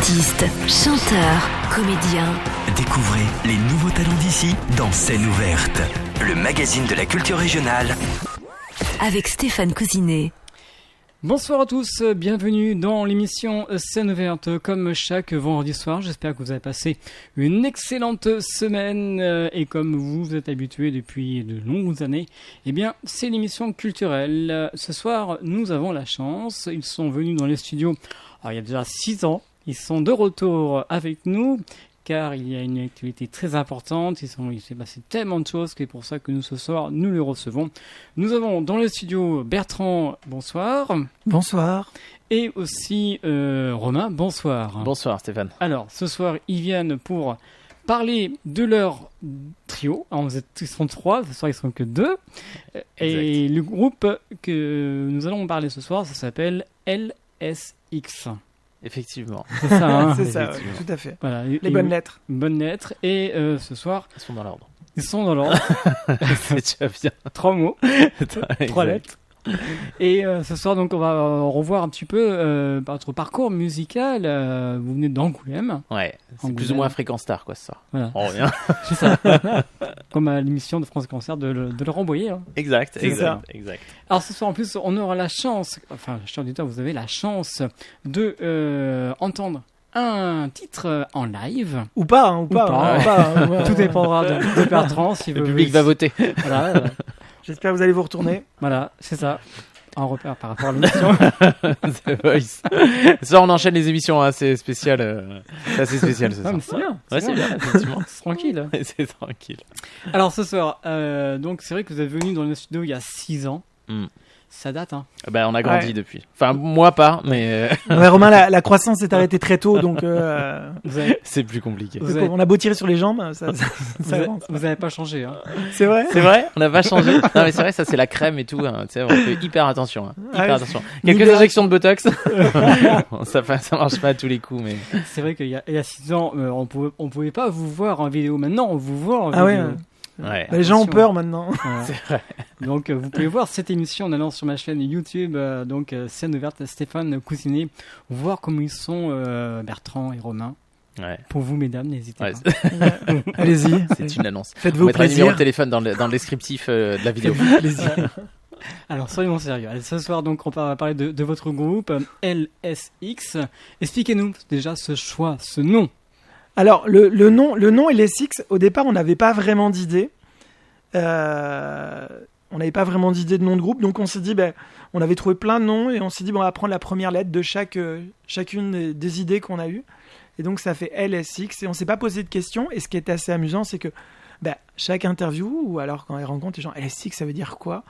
Artistes, chanteurs, comédiens. Découvrez les nouveaux talents d'ici dans Scène ouverte, le magazine de la culture régionale. Avec Stéphane Cousinet. Bonsoir à tous, bienvenue dans l'émission Scène ouverte comme chaque vendredi soir. J'espère que vous avez passé une excellente semaine et comme vous êtes habitués depuis de longues années, eh bien c'est l'émission culturelle. Ce soir nous avons la chance, ils sont venus dans les studios il y a déjà 6 ans, ils sont de retour avec nous. Car il y a une activité très importante, il s'est passé tellement de choses que c'est pour ça que nous ce soir nous les recevons. Nous avons dans le studio Bertrand, bonsoir. Bonsoir. Et aussi Romain, bonsoir. Bonsoir Stéphane. Alors ce soir ils viennent pour parler de leur trio. Alors, ils sont 3, ce soir ils sont que 2. Et le groupe que nous allons parler ce soir, ça s'appelle LSX. Effectivement. C'est ça, hein. C'est ça, ouais, tout à fait. Voilà, les bonnes lettres. Bonnes lettres. Et ce soir... Ils sont dans l'ordre. Ils sont dans l'ordre. C'est déjà bien. 3 mots, 3 lettres. Et ce soir, donc, on va revoir un petit peu votre parcours musical. Vous venez d'Angoulême. Ouais, c'est plus ou moins Fréquence Star, quoi, ça. Voilà. On revient. C'est ça. Comme à l'émission de France Concert de Laurent Boyer. Hein. Exact. Alors ce soir, en plus, on aura la chance, enfin, chers auditeurs, vous avez la chance de entendre un titre en live. Ou pas. Tout dépendra de Bertrand. Si le public va voter. Voilà. J'espère que vous allez vous retourner. Voilà, c'est ça. En repère par rapport à l'émission. The Voice. Ça, on enchaîne les émissions, hein, c'est spécial. C'est assez spécial ce soir. Mais c'est bien. C'est bien, effectivement. C'est tranquille. C'est tranquille. Alors ce soir, donc c'est vrai que vous êtes venu dans le studio il y a 6 ans. Ça date, hein. On a grandi depuis. Enfin, moi pas, mais... Ouais, Romain, la croissance s'est arrêtée très tôt, donc... C'est plus compliqué. On a beau tirer sur les jambes, ça avance. Vous n'avez pas changé, hein. C'est vrai ? C'est vrai ? On n'a pas changé. Non, mais c'est vrai, ça c'est la crème et tout. Hein. Tu sais, on fait hyper attention. Attention. Quelques injections de Botox. Bon, ça marche pas à tous les coups, mais... C'est vrai qu'il y a 6 ans, on pouvait pas vous voir en vidéo. Maintenant, on vous voit en vidéo. Ouais. Ouais. Les gens ont peur maintenant. Voilà. C'est vrai. Donc vous pouvez voir cette émission en allant sur ma chaîne YouTube, Scène ouverte Stéphane Cousinet, voir comment ils sont Bertrand et Romain. Ouais. Pour vous mesdames, n'hésitez pas. Allez-y. C'est une annonce. Faites-vous plaisir. On mettra le numéro de téléphone dans le descriptif de la vidéo. Faites-vous plaisir. Alors soyons sérieux. Ce soir donc on va parler de votre groupe LSX. Expliquez-nous déjà ce choix, ce nom. Alors, le nom LSX, au départ, on n'avait pas vraiment d'idée. On n'avait pas vraiment d'idée de nom de groupe, donc on s'est dit, on avait trouvé plein de noms, et on s'est dit, on va prendre la première lettre de chacune des idées qu'on a eues. Et donc, ça fait LSX, et on ne s'est pas posé de questions. Et ce qui est assez amusant, c'est que chaque interview, ou alors quand ils rencontrent les gens, LSX, ça veut dire quoi ?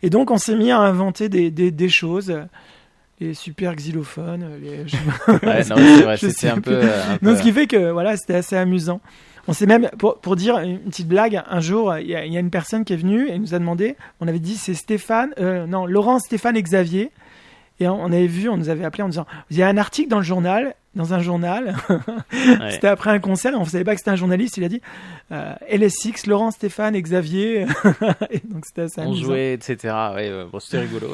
Et donc, on s'est mis à inventer des choses... Les super xylophones. Ouais, non, c'est vrai, c'était un peu. Non, ce qui fait que voilà, c'était assez amusant. On s'est même, pour dire une petite blague, un jour, il y a une personne qui est venue et nous a demandé, on avait dit c'est Laurent, Stéphane et Xavier. Et on nous avait appelé en disant, il y a un article dans un journal. Ouais. C'était après un concert et on ne savait pas que c'était un journaliste. Il a dit LSX, Laurent, Stéphane et Xavier. Et donc c'était assez amusant. On jouait, etc. Ouais, c'était rigolo.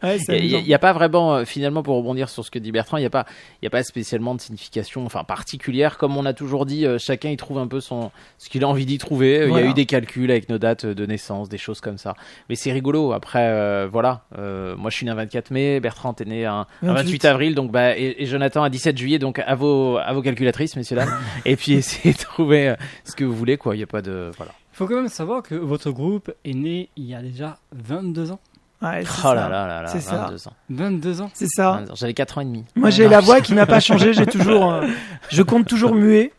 Ouais, Il n'y a pas vraiment, finalement, pour rebondir sur ce que dit Bertrand, il n'y a pas spécialement de signification particulière. Comme on a toujours dit, chacun y trouve un peu ce qu'il a envie d'y trouver. Voilà. Il y a eu des calculs avec nos dates de naissance, des choses comme ça. Mais c'est rigolo. Après, voilà. Moi, je suis né un 24 mai. Bertrand est né un 28 avril. Donc, et Jonathan un 17 juillet. Donc, à vos calculatrices, messieurs, dames. Et puis, essayez de trouver ce que vous voulez, quoi. Il n'y a pas de... Voilà. Il faut quand même savoir que votre groupe est né il y a déjà 22 ans. Ouais, oh là là, c'est 22 ça. ans. 22 ans. C'est ça. 22 ans. J'avais 4 ans et demi. Moi, j'ai la voix qui n'a pas changé. Je compte toujours muet.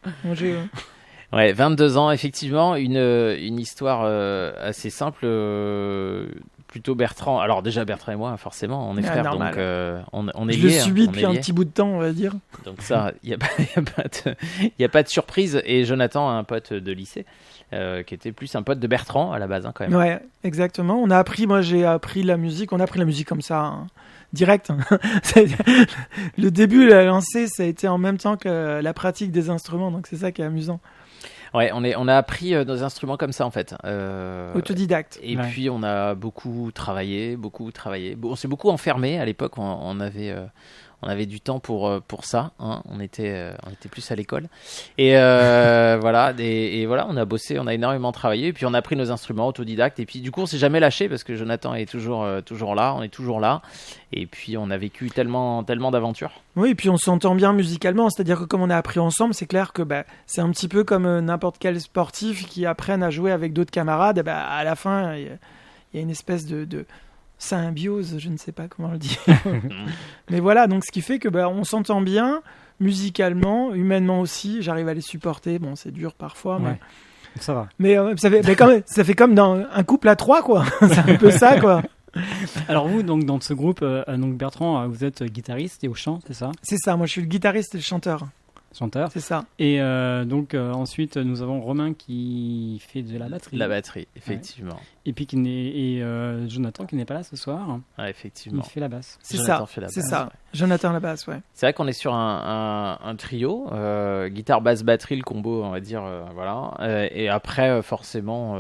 Ouais, 22 ans, effectivement. Une histoire assez simple. Plutôt Bertrand. Alors déjà Bertrand et moi, forcément, on est frères, normal. donc on est liés. liés. Je le subis depuis un petit bout de temps, on va dire. Donc ça, il y a pas de surprise. Et Jonathan, un pote de lycée, qui était plus un pote de Bertrand à la base, quand même. Ouais, exactement. J'ai appris la musique. On a appris la musique comme ça, direct. Le début, la lancée, ça a été en même temps que la pratique des instruments, donc c'est ça qui est amusant. Ouais, on a appris nos instruments comme ça en fait. Autodidacte. Et puis on a beaucoup travaillé. Bon, on s'est beaucoup enfermé à l'époque. On avait on avait du temps pour ça. Hein. On était plus à l'école. Et voilà, et voilà, on a bossé, on a énormément travaillé. Et puis on a pris nos instruments autodidactes. Et puis du coup, on s'est jamais lâché parce que Jonathan est toujours là. On est toujours là. Et puis on a vécu tellement d'aventures. Oui, et puis on s'entend bien musicalement, c'est-à-dire que comme on a appris ensemble, c'est clair que c'est un petit peu comme n'importe quel sportif qui apprennent à jouer avec d'autres camarades. À la fin, il y a une espèce de symbiose, je ne sais pas comment le dire. Mais voilà, donc ce qui fait que on s'entend bien musicalement, humainement aussi. J'arrive à les supporter. Bon, c'est dur parfois, mais ça va. Mais ça fait comme dans un couple à 3, quoi. C'est un peu ça, quoi. Alors vous, donc dans ce groupe, donc Bertrand, vous êtes guitariste et au chant, c'est ça ? C'est ça, moi je suis le guitariste et le chanteur. C'est ça. Et donc ensuite nous avons Romain qui fait de la batterie. La batterie, effectivement. Ouais. Et puis Jonathan qui n'est pas là ce soir. Ouais, effectivement. Il fait la basse. C'est ça. Ouais. Jonathan la basse, ouais. C'est vrai qu'on est sur un trio, guitare, basse, batterie, le combo, on va dire, voilà. Et après, forcément,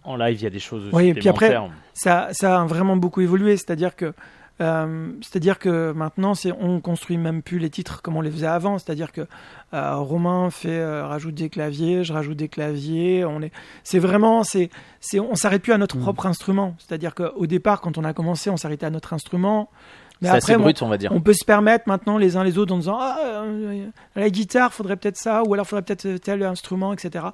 en live, il y a des choses supplémentaires. Oui, et puis après, ça a vraiment beaucoup évolué, c'est-à-dire que maintenant, on construit même plus les titres comme on les faisait avant. C'est-à-dire que Romain rajoute des claviers, je rajoute des claviers. On s'arrête plus à notre propre instrument. C'est-à-dire qu'au départ, quand on a commencé, on s'arrêtait à notre instrument. Mais c'est après, assez brut, on va dire. On peut se permettre maintenant les uns les autres en disant la guitare, faudrait peut-être ça, ou alors faudrait peut-être tel instrument, etc.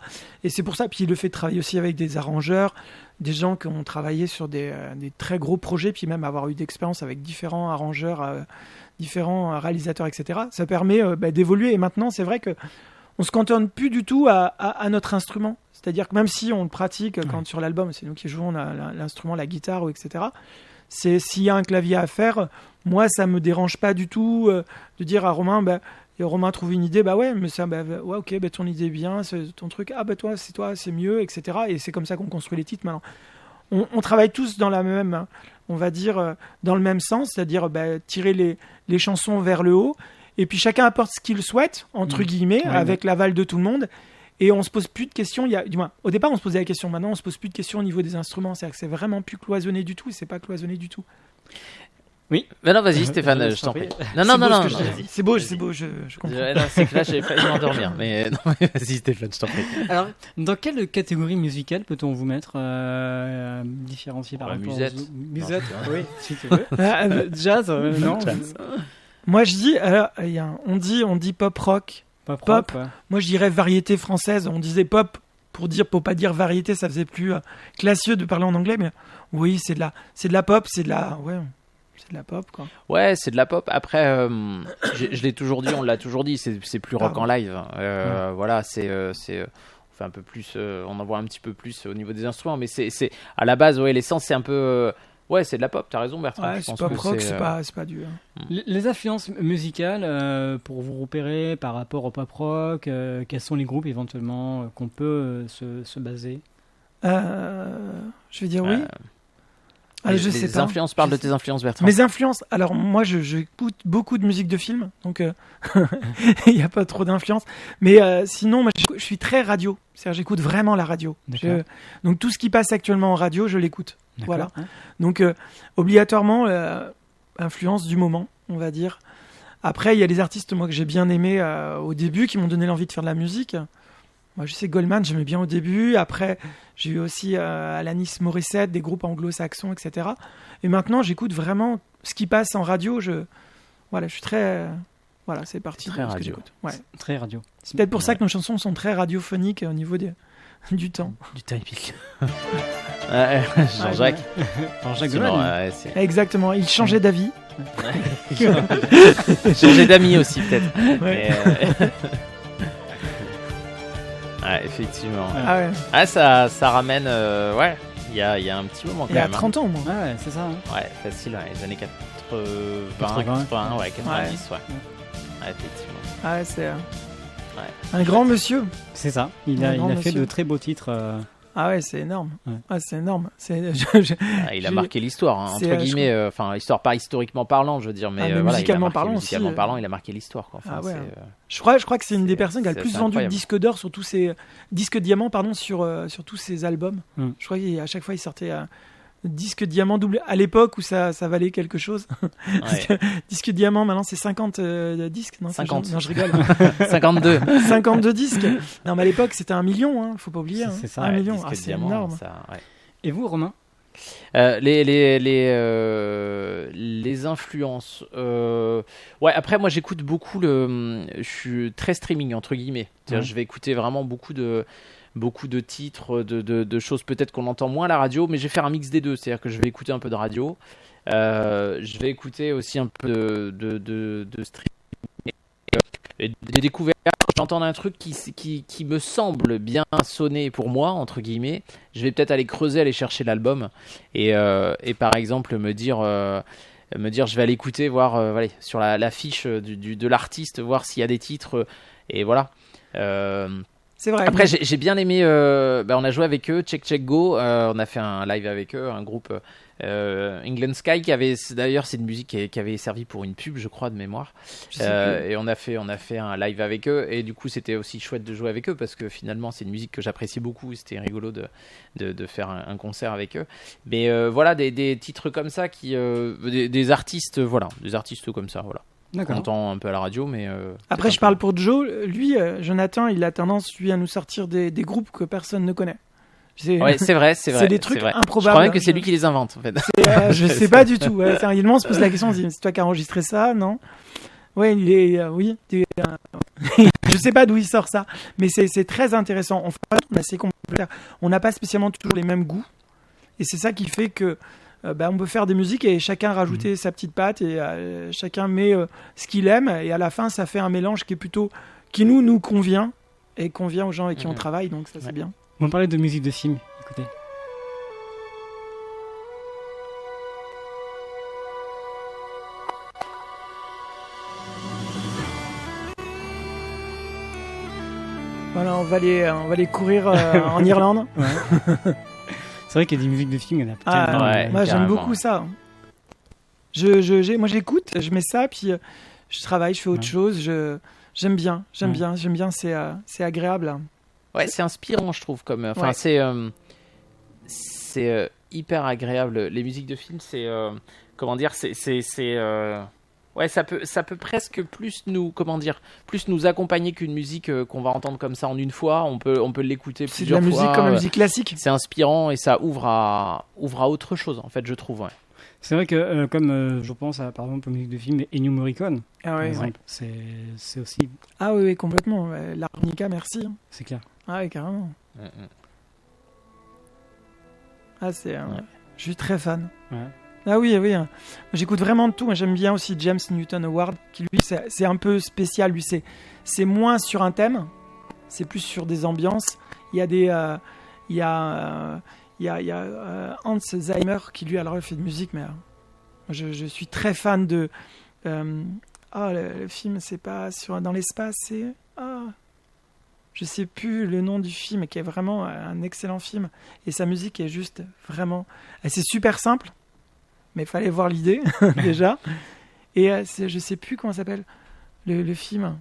Et c'est pour ça. Puis le fait de travailler aussi avec des arrangeurs, des gens qui ont travaillé sur des très gros projets, puis même avoir eu d'expérience avec différents arrangeurs, différents réalisateurs, etc. Ça permet d'évoluer. Et maintenant, c'est vrai que on se cantonne plus du tout à notre instrument. C'est-à-dire que même si on le pratique quand sur l'album, c'est nous qui jouons l'instrument, la guitare, ou etc. S'il y a un clavier à faire, moi ça me dérange pas du tout de dire à Romain Romain trouve une idée, mais ça, ouais, ok, ton idée est bien, c'est ton truc, toi c'est mieux, etc. Et c'est comme ça qu'on construit les titres maintenant. On travaille tous dans la même, on va dire, dans le même sens, c'est-à-dire tirer les chansons vers le haut, et puis chacun apporte ce qu'il souhaite, entre guillemets, avec l'aval de tout le monde. Et on se pose plus de questions. Du moins, au départ, on se posait la question. Maintenant, on se pose plus de questions au niveau des instruments. C'est-à-dire que c'est vraiment plus cloisonné du tout. Et c'est pas cloisonné du tout. Oui. Mais non, vas-y, Stéphane, je t'en prie. Non. C'est beau, je comprends. Non, c'est que là, j'ai failli m'endormir. Mais vas-y, Stéphane, je t'en prie. Alors, dans quelle catégorie musicale peut-on vous mettre différencié par rapport musette, oui, si tu veux. Jazz, non. Jazz. Moi, je dis, on dit pop rock. Pop. Ouais. Moi, je dirais variété française. On disait pop pour pas dire variété, ça faisait plus classieux de parler en anglais, mais oui, c'est de la pop, c'est de la pop, quoi. Ouais, c'est de la pop. Après, je l'ai toujours dit, on l'a toujours dit, c'est plus rock en live. Voilà, c'est on fait un peu plus, on en voit un petit peu plus au niveau des instruments, mais c'est à la base, l'essence, c'est un peu. Ouais, c'est de la pop, t'as raison Bertrand. Ouais, c'est pop rock, c'est pas du... Les influences musicales, pour vous repérer par rapport au pop rock, quels sont les groupes éventuellement qu'on peut se baser ? Je vais dire oui. Je sais pas. Influences, parle de tes influences Bertrand. Mes influences, alors moi j'écoute beaucoup de musique de film, donc il n'y a pas trop d'influence. Mais sinon, moi, je suis très radio, c'est-à-dire j'écoute vraiment la radio. Donc tout ce qui passe actuellement en radio, je l'écoute. Voilà. Donc obligatoirement influence du moment, on va dire. Après il y a des artistes moi que j'ai bien aimés au début qui m'ont donné l'envie de faire de la musique. Moi je sais Goldman j'aimais bien au début. Après j'ai eu aussi Alanis Morissette, des groupes anglo-saxons, etc. Et maintenant j'écoute vraiment ce qui passe en radio. Je suis très c'est parti. Très radio. Très radio. C'est peut-être pour ça que nos chansons sont très radiophoniques au niveau du temps. Du timing. Jean-Jacques Goldman. Exactement, il changeait d'avis. Changer d'amis aussi peut-être. Ouais. Effectivement. Ça ramène. Il y a un petit moment quand même. Il y a même. 30 ans, moi. Ouais, c'est ça. Ouais, facile. Les années 80, 90, effectivement. C'est un grand monsieur. C'est ça. Il a fait de très beaux titres. C'est énorme. C'est énorme. Il a marqué l'histoire, entre guillemets. Histoire pas historiquement parlant, je veux dire, mais musicalement parlant, il a marqué l'histoire. Quoi. Je crois que c'est une des personnes qui a le plus vendu de disques d'or sur tous ces disques diamants, sur tous ses albums. Je crois qu'à chaque fois il sortait disque diamant double à l'époque où ça valait quelque chose. Parce que disque diamant maintenant c'est 50 disques, non 50. Non, je rigole. 52. 52 disques. Non mais à l'époque c'était 1 million, hein, faut pas oublier. C'est ça, 1 million, disque c'est diamant, énorme. ça, ouais. Et vous, Romain? Les influences. Ouais, après, moi, j'écoute beaucoup je suis très streaming, entre guillemets. C'est-à-dire, je vais écouter vraiment beaucoup de titres, de choses peut-être qu'on entend moins à la radio, mais je vais faire un mix des deux. C'est-à-dire que je vais écouter un peu de radio. Je vais écouter aussi un peu de streaming. Et des découvertes, j'entends un truc qui me semble bien sonner pour moi, entre guillemets, je vais peut-être aller creuser, aller chercher l'album et par exemple me dire je vais aller écouter, voir sur la fiche de l'artiste, voir s'il y a des titres et voilà. C'est vrai. Après, j'ai bien aimé. On a joué avec eux, Check Go. On a fait un live avec eux, un groupe England Sky d'ailleurs, c'est une musique qui avait servi pour une pub, je crois, de mémoire. Et on a fait un live avec eux. Et du coup, c'était aussi chouette de jouer avec eux parce que finalement, c'est une musique que j'apprécie beaucoup. C'était rigolo de faire un concert avec eux. Mais voilà, des titres comme ça des artistes, des artistes comme ça, voilà. D'accord. On entend un peu à la radio, mais Après, je parle pour Joe. Lui, Jonathan, il a tendance, à nous sortir des groupes que personne ne connaît. Ouais, c'est vrai. C'est des trucs improbables. Je crois même que c'est lui qui les invente, en fait. Je sais pas du tout. Ouais. On se pose la question, on se dit, c'est toi qui as enregistré ça, non? Ouais, il est, oui. Je sais pas d'où il sort ça, mais c'est très intéressant. En fait, on est assez complémentaires. On n'a pas spécialement toujours les mêmes goûts, et c'est ça qui fait que on peut faire des musiques et chacun rajouter sa petite patte et chacun met ce qu'il aime, et à la fin, ça fait un mélange qui nous convient et convient aux gens avec qui on travaille. Donc ça, c'est bien. On parlait de musique de film, écoutez. Voilà, on va aller courir en Irlande. Ouais. C'est vrai qu'il y a des musiques de films, il y en a tellement. Moi, j'aime carrément. beaucoup ça. Moi, j'écoute, je mets ça, puis je travaille, je fais autre chose. J'aime bien, c'est agréable. Ouais, c'est inspirant, je trouve. C'est hyper agréable. Les musiques de films, c'est comment dire, ouais, ça peut presque plus nous accompagner qu'une musique qu'on va entendre comme ça en une fois. On peut l'écouter C'est de plusieurs la fois. musique comme la musique classique. C'est inspirant et ça ouvre à autre chose, en fait, je trouve. Ouais. C'est vrai que comme je pense à par exemple aux musiques de films Ennio Morricone, Ah par ouais, exemple, c'est aussi, Ah oui, complètement. Ouais. L'harmonica, merci. c'est clair. Ah oui, carrément. Ah, je suis très fan. Ouais. Ah oui, oui. J'écoute vraiment de tout. Moi, j'aime bien aussi James Newton Howard, qui lui, c'est un peu spécial. Lui, c'est moins sur un thème, c'est plus sur des ambiances. Il y a il y a Hans Zimmer qui lui, alors, il fait de musique, mais je suis très fan de. Le film, c'est pas dans l'espace, c'est. Je sais plus le nom du film, qui est vraiment un excellent film. Et sa musique est juste vraiment. C'est super simple, mais il fallait voir l'idée déjà. Et je sais plus comment ça s'appelle le film.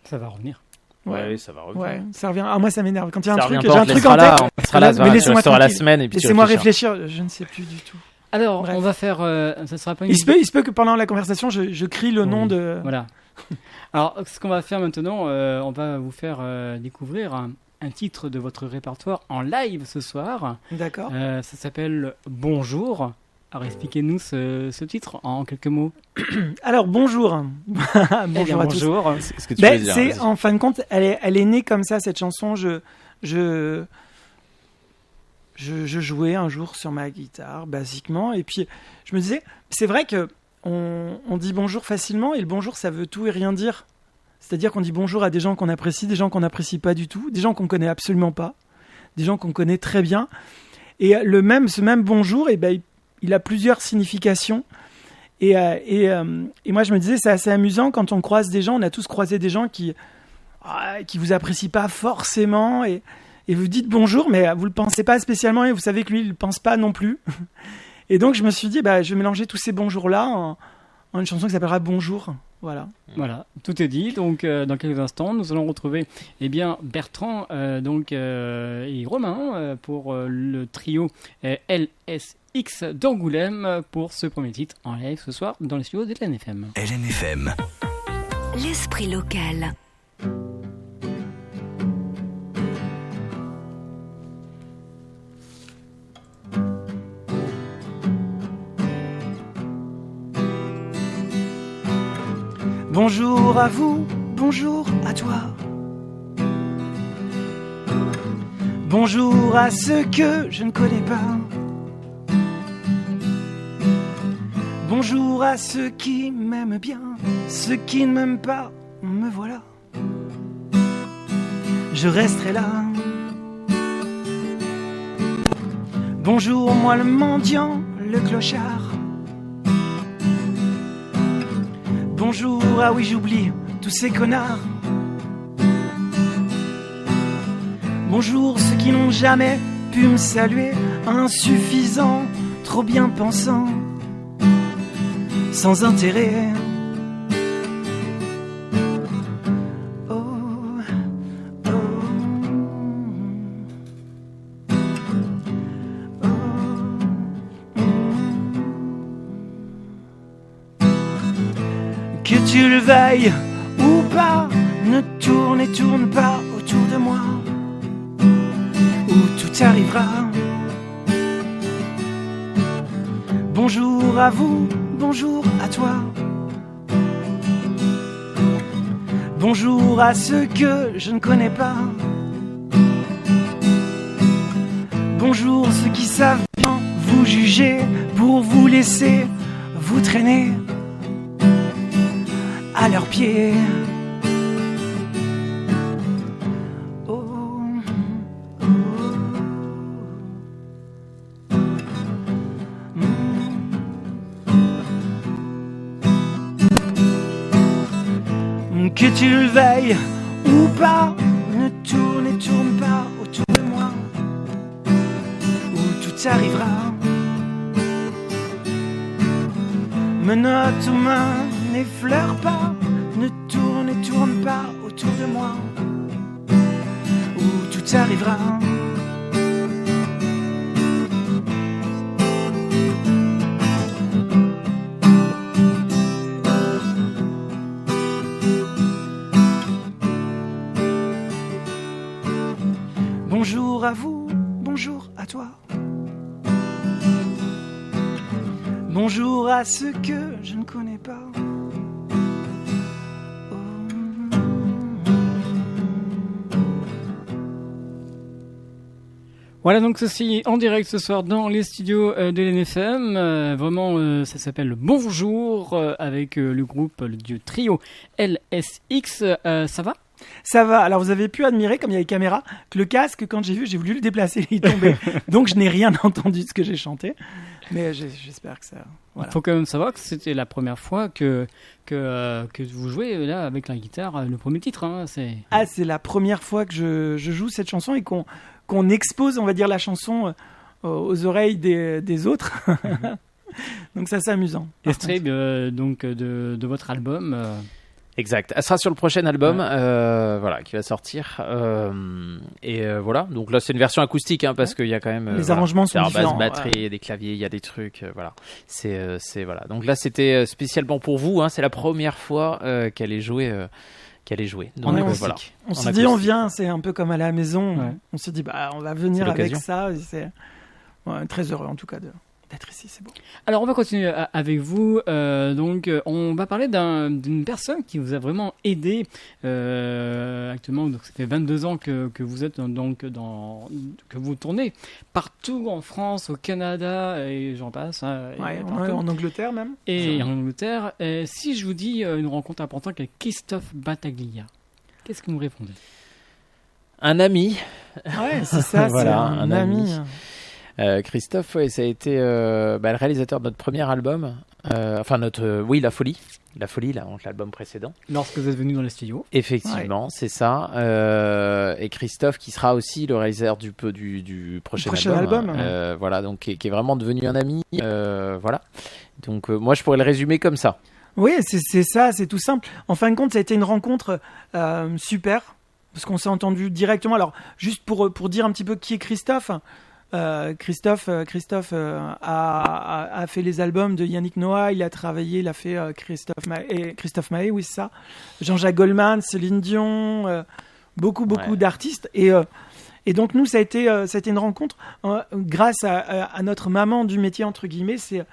Ça va revenir. Ouais, ça va revenir. Ouais, ça revient. Ah, moi, ça m'énerve. Quand il y a un Ça truc, revient j'ai pas, un on te truc en laissera tête. là, on sera là, mais laissez-moi tu resteras la tranquille. semaine et puis tu Laissez-moi réfléchis. réfléchir. Je ne sais plus du tout. Alors, Bref. on va faire. Ça sera pas une. Il se peut que pendant la conversation, je crie le nom de. Voilà. Alors, ce qu'on va faire maintenant, on va vous faire découvrir un titre de votre répertoire en live ce soir. D'accord. Ça s'appelle Bonjour. Alors, expliquez-nous ce titre en quelques mots. Alors, bonjour. Eh bien, Bonjour à tous. bonjour. Ce que tu veux dire, C'est vas-y. en fin de compte, elle est née comme ça, cette chanson. Je jouais un jour sur ma guitare, basiquement, et puis je me disais, c'est vrai que on dit bonjour facilement, et le bonjour, ça veut tout et rien dire. C'est-à-dire qu'on dit bonjour à des gens qu'on apprécie, des gens qu'on n'apprécie pas du tout, des gens qu'on connaît absolument pas, des gens qu'on connaît très bien. Et ce même bonjour, il a plusieurs significations. Et moi, je me disais, c'est assez amusant quand on croise des gens. On a tous croisé des gens qui vous apprécient pas forcément, et vous dites bonjour, mais vous le pensez pas spécialement, et vous savez que lui, il le pense pas non plus. Et donc, je me suis dit, je vais mélanger tous ces bonjours-là en une chanson qui s'appellera Bonjour. Voilà. Voilà, tout est dit. Donc, dans quelques instants, nous allons retrouver Bertrand et Romain pour le trio LSX LSX d'Angoulême pour ce premier titre en live ce soir dans les studios de LNFM. LNFM. L'esprit local. Bonjour à vous, bonjour à toi. Bonjour à ceux que je ne connais pas. Bonjour à ceux qui m'aiment bien, ceux qui ne m'aiment pas, me voilà. Je resterai là. Bonjour moi le mendiant, le clochard. Bonjour, ah oui j'oublie tous ces connards. Bonjour ceux qui n'ont jamais pu me saluer, insuffisants, trop bien pensants, sans intérêt. Oh, oh, oh, Que tu le veuilles ou pas, ne tourne et tourne pas autour de moi, où tout arrivera. Bonjour à vous, bonjour à toi. Bonjour à ceux que je ne connais pas. Bonjour ceux qui savent bien vous juger pour vous laisser vous traîner à leurs pieds. Oh, oh, Que tu le veuilles ou pas, ne tourne et tourne pas autour de moi, où tout arrivera. Menottes aux mains, n'effleure pas, ne tourne et tourne pas autour de moi, où tout arrivera. Bonjour à vous, bonjour à toi. Bonjour à ceux que je ne connais pas. Voilà donc ceci en direct ce soir dans les studios de l'NFM. Vraiment, ça s'appelle Bonjour avec le groupe, le trio LSX. Ça va ? Ça va. Alors vous avez pu admirer, comme il y a les caméras, que le casque, quand j'ai vu, j'ai voulu le déplacer, il est tombé. Donc je n'ai rien entendu de ce que j'ai chanté. Mais j'espère que ça... Voilà. Il faut quand même savoir que c'était la première fois que vous jouez là avec la guitare, le premier titre. Hein, c'est la première fois que je joue cette chanson et qu'on expose, on va dire, la chanson aux oreilles des autres. Donc ça, c'est amusant. Extrait donc de votre album. Exact. Elle sera sur le prochain album, voilà, qui va sortir. Et voilà. Donc là, c'est une version acoustique, hein, parce qu'il y a quand même les arrangements sont différents. Basse, batterie, il y a des claviers, il y a des trucs, voilà. C'est voilà. Donc là, c'était spécialement pour vous. Hein, c'est la première fois qu'elle est jouée. Donc, voilà. On s'est dit, on vient. C'est un peu comme à la maison. Ouais. On s'est dit, on va venir avec ça. Et c'est très heureux en tout cas d'être ici, c'est beau. Alors on va continuer avec vous. Donc on va parler d'une personne qui vous a vraiment aidé actuellement. Donc ça fait 22 ans que vous êtes que vous tournez partout en France, au Canada et j'en passe. Hein, en Angleterre même. Et en Angleterre. Si je vous dis une rencontre importante avec Christophe Battaglia, qu'est-ce que vous me répondez ? Un ami. Ouais, c'est ça. Voilà, c'est un ami. Christophe, ouais, ça a été le réalisateur de notre premier album, La Folie. La Folie, là, donc l'album précédent. Lorsque vous êtes venu dans les studios. Effectivement, c'est ça. Et Christophe, qui sera aussi le réalisateur du prochain album. Voilà, donc qui est vraiment devenu un ami. Voilà. Donc moi, je pourrais le résumer comme ça. Oui, c'est ça, c'est tout simple. En fin de compte, ça a été une rencontre super, parce qu'on s'est entendu directement. Alors, juste pour dire un petit peu qui est Christophe. Christophe a fait les albums de Yannick Noah, il a fait Christophe Maé, oui c'est ça. Jean-Jacques Goldman, Céline Dion, beaucoup d'artistes et donc nous ça a été une rencontre grâce à notre maman du métier entre guillemets, c'est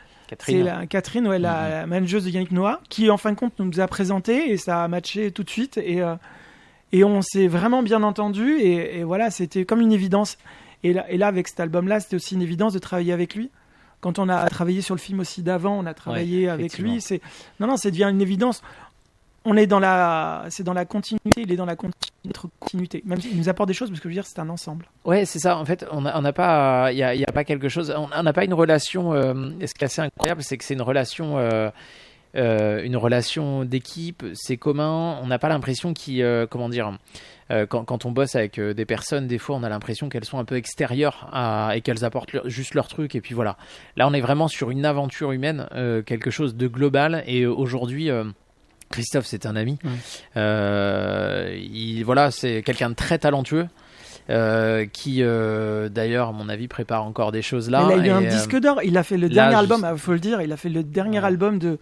Catherine, la manageuse de Yannick Noah, qui en fin de compte nous a présenté et ça a matché tout de suite et on s'est vraiment bien entendu et voilà, c'était comme une évidence. Et là, avec cet album-là, c'était aussi une évidence de travailler avec lui. Quand on a travaillé sur le film aussi d'avant, on a travaillé avec lui. C'est devient une évidence. C'est dans la continuité. Il est dans la continuité. Même s'il nous apporte des choses, parce que je veux dire, c'est un ensemble. Ouais, c'est ça. En fait, on n'a pas, il y a pas quelque chose. On n'a pas une relation. Ce qui est assez incroyable, c'est que c'est une relation d'équipe. C'est commun. On n'a pas l'impression comment dire. Quand on bosse avec des personnes, des fois on a l'impression qu'elles sont un peu extérieures et qu'elles apportent juste leur truc et puis voilà. Là on est vraiment sur une aventure humaine, quelque chose de global et aujourd'hui Christophe c'est un ami, c'est quelqu'un de très talentueux qui d'ailleurs à mon avis prépare encore des choses là. Il a eu un disque d'or, il a fait le dernier album, faut le dire, il a fait le dernier album de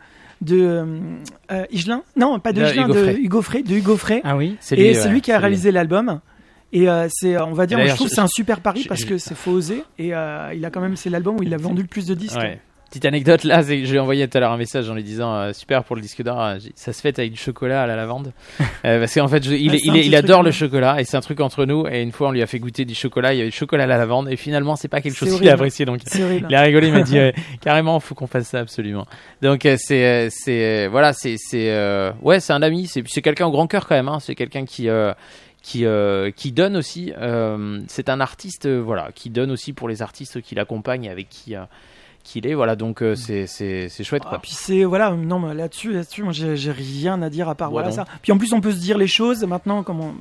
Higelin, non pas de Higelin, de Hugo Frey. Ah oui, c'est lui qui a réalisé l'album et on va dire, je trouve que c'est un super pari parce que c'est faut oser et il a quand même, c'est l'album où il a vendu le plus de disques. Ouais. Petite anecdote là, c'est que je lui ai envoyé tout à l'heure un message en lui disant super pour le disque d'or, ça se fait avec du chocolat à la lavande parce qu'en fait il adore le chocolat et c'est un truc entre nous et une fois on lui a fait goûter du chocolat, il y avait du chocolat à la lavande et finalement c'est pas quelque chose qu'il a apprécié donc il a rigolé, il m'a dit carrément faut qu'on fasse ça absolument. Donc c'est un ami, c'est quelqu'un au grand cœur quand même, hein. C'est quelqu'un qui donne aussi, c'est un artiste qui donne aussi pour les artistes qui l'accompagnent avec qu'il est, voilà, donc c'est chouette quoi. Puis c'est mais là-dessus moi j'ai rien à dire à part ça. Puis en plus on peut se dire les choses maintenant comme on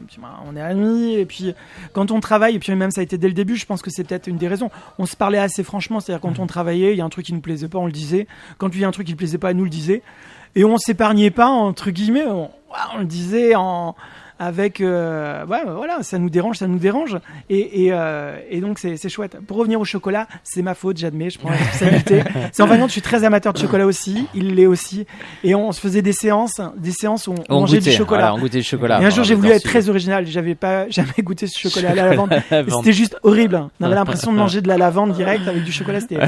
est amis et puis quand on travaille et puis même ça a été dès le début, je pense que c'est peut-être une des raisons. On se parlait assez franchement, c'est-à-dire quand on travaillait, il y a un truc qui nous plaisait pas, on le disait. Quand il y a un truc qui nous plaisait pas, nous le disait. Et on s'épargnait pas entre guillemets, on le disait avec ça nous dérange et donc c'est chouette. Pour revenir au chocolat, c'est ma faute, j'admets, je prends la responsabilité. C'est en fin de compte, je suis très amateur de chocolat aussi, il l'est aussi et on se faisait des séances où on mangeait du chocolat. Voilà, on goûtait du chocolat. Et un jour j'ai voulu être très original, j'avais pas jamais goûté ce chocolat à la lavande. C'était juste horrible. On avait l'impression de manger de la lavande direct avec du chocolat, c'était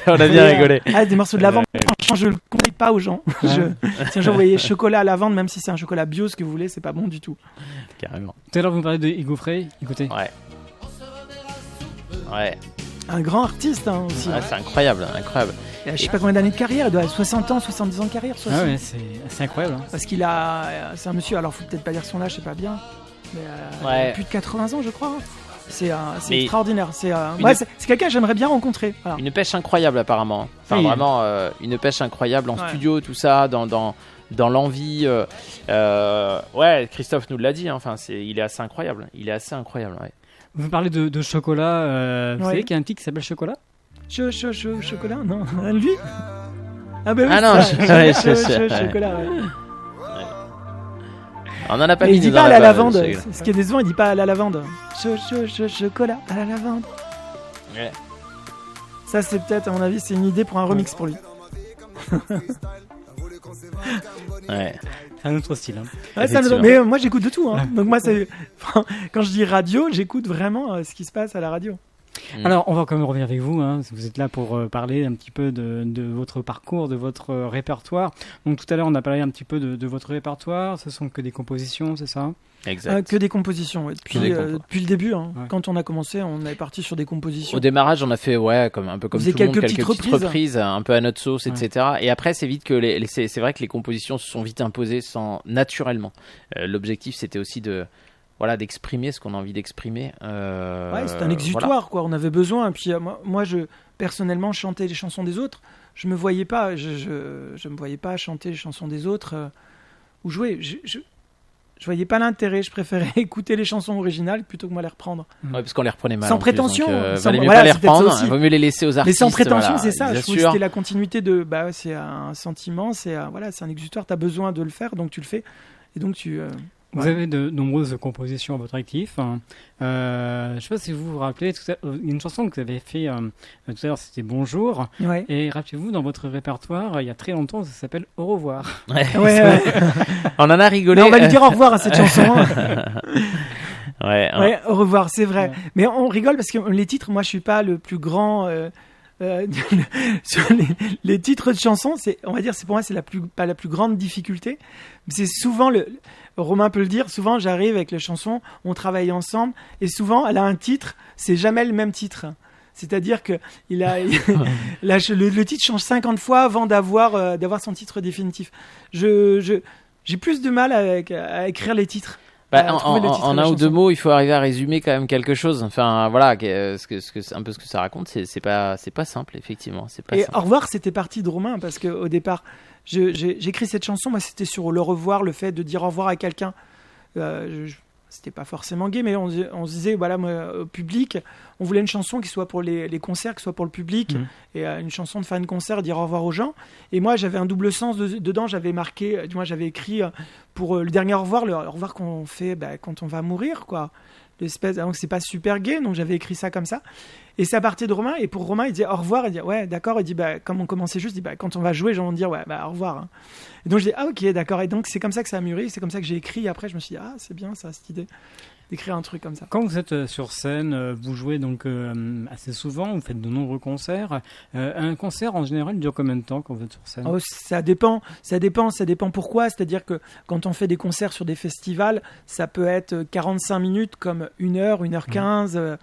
on a bien rigolé. Des morceaux de lavande. Franchement, je le conseille pas aux gens. Si un jour vous voyez chocolat à lavande, même si c'est un chocolat bio, ce que vous voulez, c'est pas bon du tout. Carrément. Tout à l'heure, vous me parlez de Hugo Frey. Écoutez. Ouais. Un grand artiste aussi. C'est incroyable. Je sais pas combien d'années de carrière, il doit avoir 60 ans, 70 ans de carrière. 60. Ah ouais, c'est incroyable. Hein. Parce c'est un monsieur, alors faut peut-être pas dire son âge, c'est pas bien. Mais plus de 80 ans, je crois. C'est extraordinaire. C'est quelqu'un que j'aimerais bien rencontrer. Voilà. Une pêche incroyable apparemment. Enfin vraiment une pêche incroyable en studio, tout ça, dans l'envie. Christophe nous l'a dit. Enfin, il est assez incroyable. Ouais. Vous parlez de chocolat. Vous savez qu'il y a un titre qui s'appelle Chocolat. Chocolat, non, lui. Ah ben oui. Ah non, chocolat. Ouais. On en a pas mis. Il dit pas à la lavande. Ce qui est décevant, il dit pas à la lavande. Chocolat à la lavande. Ouais. Ça c'est peut-être, à mon avis, c'est une idée pour un remix pour lui. Ouais. C'est un autre style. Hein. Ouais, mais moi j'écoute de tout. Hein. Donc moi quand je dis radio, j'écoute vraiment ce qui se passe à la radio. Alors, on va quand même revenir avec vous. Hein. Vous êtes là pour parler un petit peu de votre parcours, de votre répertoire. Donc, tout à l'heure, on a parlé un petit peu de votre répertoire. Ce sont que des compositions, c'est ça ? Exact. Que des compositions. Ouais. Depuis le début, hein. Ouais. Quand on a commencé, on est parti sur des compositions. Au démarrage, on a fait un peu comme tout le monde, quelques petites reprises, un peu à notre sauce, etc. Et après, c'est vite que c'est vrai que les compositions se sont vite imposées naturellement. L'objectif, c'était aussi d'exprimer ce qu'on a envie d'exprimer. C'est un exutoire, quoi. On avait besoin. Et puis moi, personnellement, chanter les chansons des autres, je me voyais pas. Je me voyais pas chanter les chansons des autres ou jouer. Je voyais pas l'intérêt. Je préférais écouter les chansons originales plutôt que moi les reprendre. Ouais, parce qu'on les reprenait mal. Sans prétention. Valait mieux pas les reprendre. Il vaut mieux les laisser aux artistes. Mais sans prétention, c'est ça. Je trouve que c'était la continuité de. C'est un sentiment. C'est un exutoire. T'as besoin de le faire, donc tu le fais. Et donc Vous avez de nombreuses compositions à votre actif. Je ne sais pas si vous vous rappelez, une chanson que vous avez fait tout à l'heure, c'était Bonjour. Ouais. Et rappelez-vous, dans votre répertoire, il y a très longtemps, ça s'appelle Au revoir. Ouais. On en a rigolé. Mais on va lui dire au revoir à cette chanson. Ouais, au revoir, c'est vrai. Ouais. Mais on rigole parce que les titres, moi je suis pas le plus grand sur les titres de chansons. On va dire, pour moi, c'est pas la plus grande difficulté. C'est souvent Romain peut le dire. Souvent, j'arrive avec la chanson, on travaille ensemble, et souvent, elle a un titre. C'est jamais le même titre. C'est-à-dire que le titre change 50 fois avant d'avoir son titre définitif. J'ai plus de mal à écrire les titres. En un ou deux mots, il faut arriver à résumer quand même quelque chose. Enfin, voilà, un peu ce que ça raconte, c'est pas simple, effectivement. C'est pas simple. Au revoir, c'était parti de Romain parce que au départ, j'ai écrit cette chanson. Moi, c'était sur le revoir, le fait de dire au revoir à quelqu'un. C'était pas forcément gay, mais on se disait, voilà, moi, au public, on voulait une chanson qui soit pour les concerts, qui soit pour le public, et une chanson de fin de concert, dire au revoir aux gens. Et moi, j'avais un double sens dedans. J'avais écrit pour le dernier au revoir, le au revoir qu'on fait quand on va mourir, quoi. Donc c'est pas super gay, donc j'avais écrit ça comme ça. Et ça partait de Romain, et pour Romain, il dit au revoir, il dit ouais, d'accord, il dit comme on commençait juste, il dit quand on va jouer, j'ai envie de dire ouais, au revoir. Hein. Et donc je dis ok, d'accord, et donc c'est comme ça que ça a mûri, c'est comme ça que j'ai écrit, et après je me suis dit c'est bien ça, cette idée d'écrire un truc comme ça. Quand vous êtes sur scène, vous jouez donc assez souvent, vous faites de nombreux concerts. Un concert en général dure combien de temps quand vous êtes sur scène ? Ça dépend pourquoi. C'est-à-dire que quand on fait des concerts sur des festivals, ça peut être 45 minutes comme 1 heure, 1h15,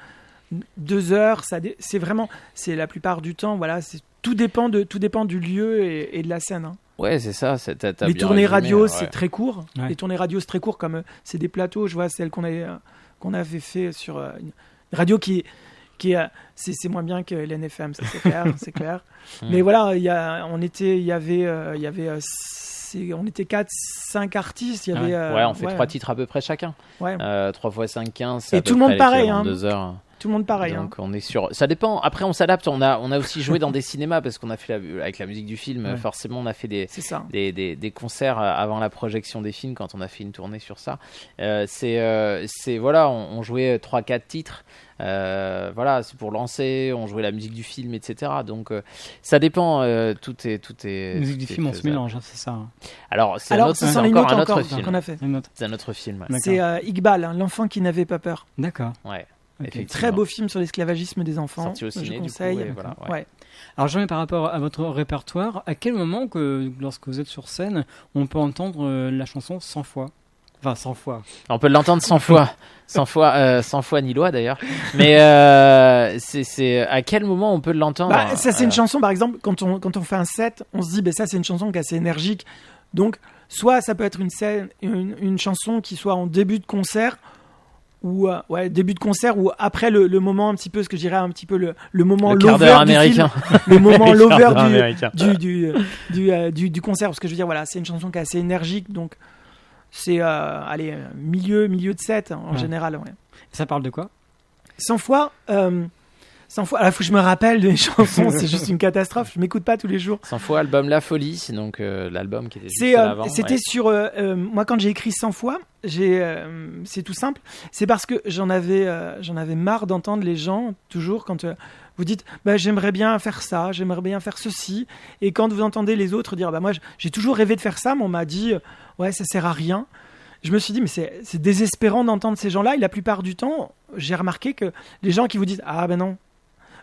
2 heures. C'est la plupart du temps, voilà, tout dépend du lieu et de la scène. Hein. Ouais, c'est ça. Les tournées radio, c'est ouais. très court. Ouais. Les tournées radio, c'est très court, comme c'est des plateaux. Je vois celle qu'on avait fait sur une radio qui c'est moins bien que l'NFM, ça c'est clair. Mais voilà, on était 4-5 artistes. Il y avait, on fait 3 titres à peu près chacun. Ouais. 3 x 5, 15. Et tout le monde pareil. 2 heures. Tout le monde pareil. Donc on est sur. Ça dépend. Après on s'adapte. On a aussi joué dans des cinémas parce qu'on a fait avec la musique du film. Ouais. Forcément on a fait des concerts avant la projection des films quand on a fait une tournée sur ça. Voilà, on jouait 3-4 titres. Voilà, c'est pour lancer. On jouait la musique du film, etc. Donc ça dépend. Tout est. La musique du film, on se mélange, hein, c'est ça. Alors c'est encore un autre film. Qu'on a fait. C'est un autre film. Ouais. C'est Iqbal, l'enfant qui n'avait pas peur. D'accord. Ouais. Okay. Très beau film sur l'esclavagisme des enfants. Sorti au ciné, je conseille. Du coup, voilà, ouais. Alors, j'en ai par rapport à votre répertoire, à quel moment, lorsque vous êtes sur scène, on peut entendre la chanson 100 fois ? Enfin, 100 fois. On peut l'entendre 100 fois. 100 fois ni loi d'ailleurs. Mais c'est à quel moment on peut l'entendre ? Ça, c'est une chanson, par exemple, quand on fait un set, on se dit, ça, c'est une chanson qui est assez énergique. Donc, soit ça peut être une chanson qui soit en début de concert, ou début de concert ou après le moment un petit peu, ce que je dirais un petit peu le moment lover américain, le moment lover du concert, parce que je veux dire voilà, c'est une chanson qui est assez énergique, donc c'est milieu de set en général. Ouais. Ça parle de quoi ? 100 fois. Alors, il faut que je me rappelle des chansons, c'est juste une catastrophe. Je m'écoute pas tous les jours. 100 fois, album La Folie, c'est donc l'album qui était juste avant. C'était sur moi quand j'ai écrit 100 fois, c'est tout simple. C'est parce que j'en avais marre d'entendre les gens toujours quand vous dites j'aimerais bien faire ça, j'aimerais bien faire ceci, et quand vous entendez les autres dire moi j'ai toujours rêvé de faire ça, mais on m'a dit ça sert à rien. Je me suis dit, mais c'est désespérant d'entendre ces gens-là. Et la plupart du temps, j'ai remarqué que les gens qui vous disent non,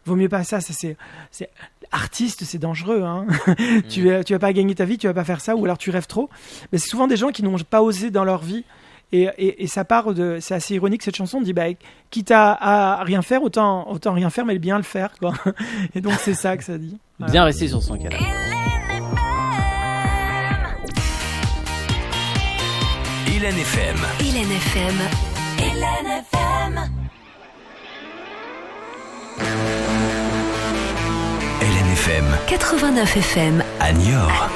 vaut mieux pas ça, c'est artiste, c'est dangereux. Hein. Tu vas pas gagner ta vie, tu vas pas faire ça, ou alors tu rêves trop. Mais c'est souvent des gens qui n'ont pas osé dans leur vie. Et ça part c'est assez ironique cette chanson. On dit quitte à rien faire, autant rien faire, mais bien le faire, quoi. Et donc c'est ça que ça dit. Voilà. Bien rester sur son canapé. Hélène FM. Hélène FM. Hélène FM. Hélène FM. 89 FM. À Niort.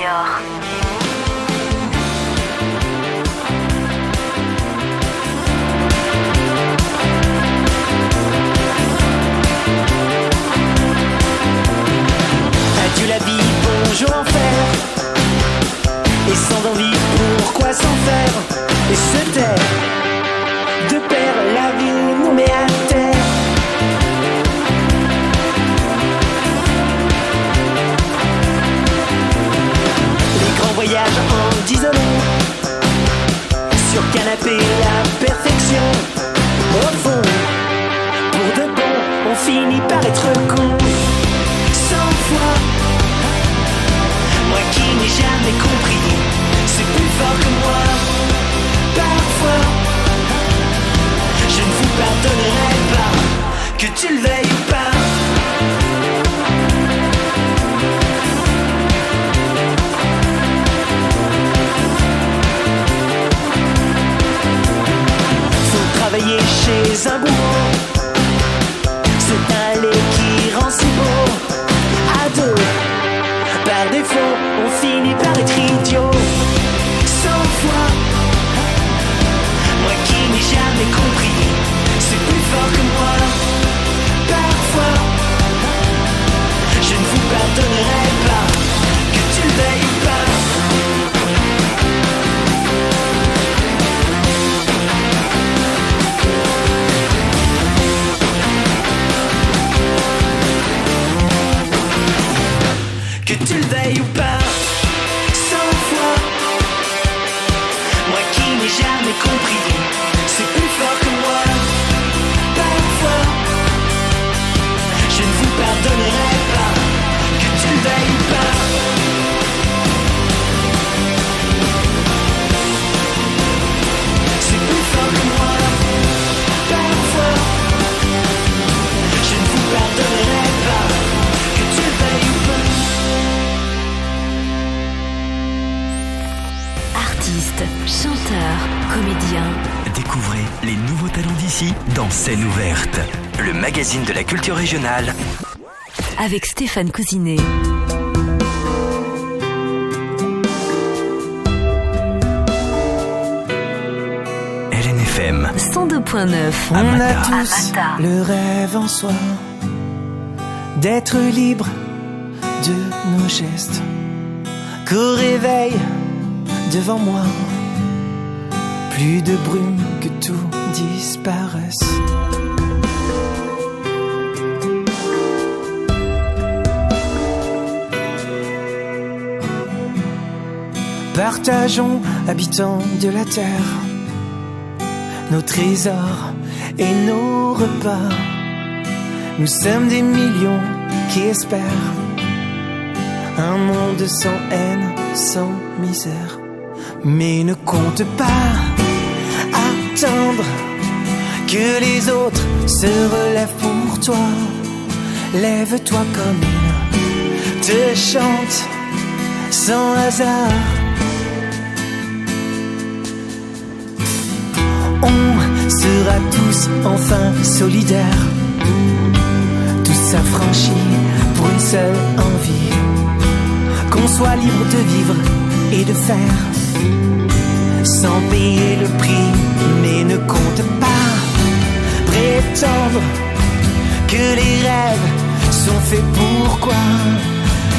Adieu la vie, bonjour enfer. Et sans envie, pourquoi s'en faire et se taire? tu le veuilles ou pas. Faut travailler chez un bourreau, c'est un lait qui rend si beau. À deux, par défaut, on finit par être idiot. 100 fois, moi qui n'ai jamais compris, c'est plus fort que moi. Parfois, je ne vous pardonnerai pas, que tu le veuilles ou pas. Que tu le veuilles ou pas, 100 fois, moi qui n'ai jamais compris, c'est plus fort que moi. Parfois, je ne vous pardonnerai pas, que tu le veuilles ou pas. C'est plus fort que moi. Parfois, je ne vous pardonnerai pas, que tu le veuilles ou pas. Artistes, chanteurs, comédiens. Découvrez les nouveaux talents d'ici dans Scène ouverte, le magazine de la culture régionale. Avec Stéphane Cousinet. LNFM. 102.9. On a Amata. tous Amata. le rêve en soi d'être libre de nos gestes, qu'au réveil devant moi, plus de brume, que tout disparaisse. Partageons, habitants de la terre, nos trésors et nos repas. Nous sommes des millions qui espèrent un monde sans haine, sans misère. Mais ne compte pas attendre que les autres se relèvent pour toi. Lève-toi comme ils te chantent sans hasard. On sera tous enfin solidaires, tous affranchis pour une seule envie, qu'on soit libre de vivre et de faire, sans payer le prix. Mais ne compte pas prétendre que les rêves sont faits pour quoi,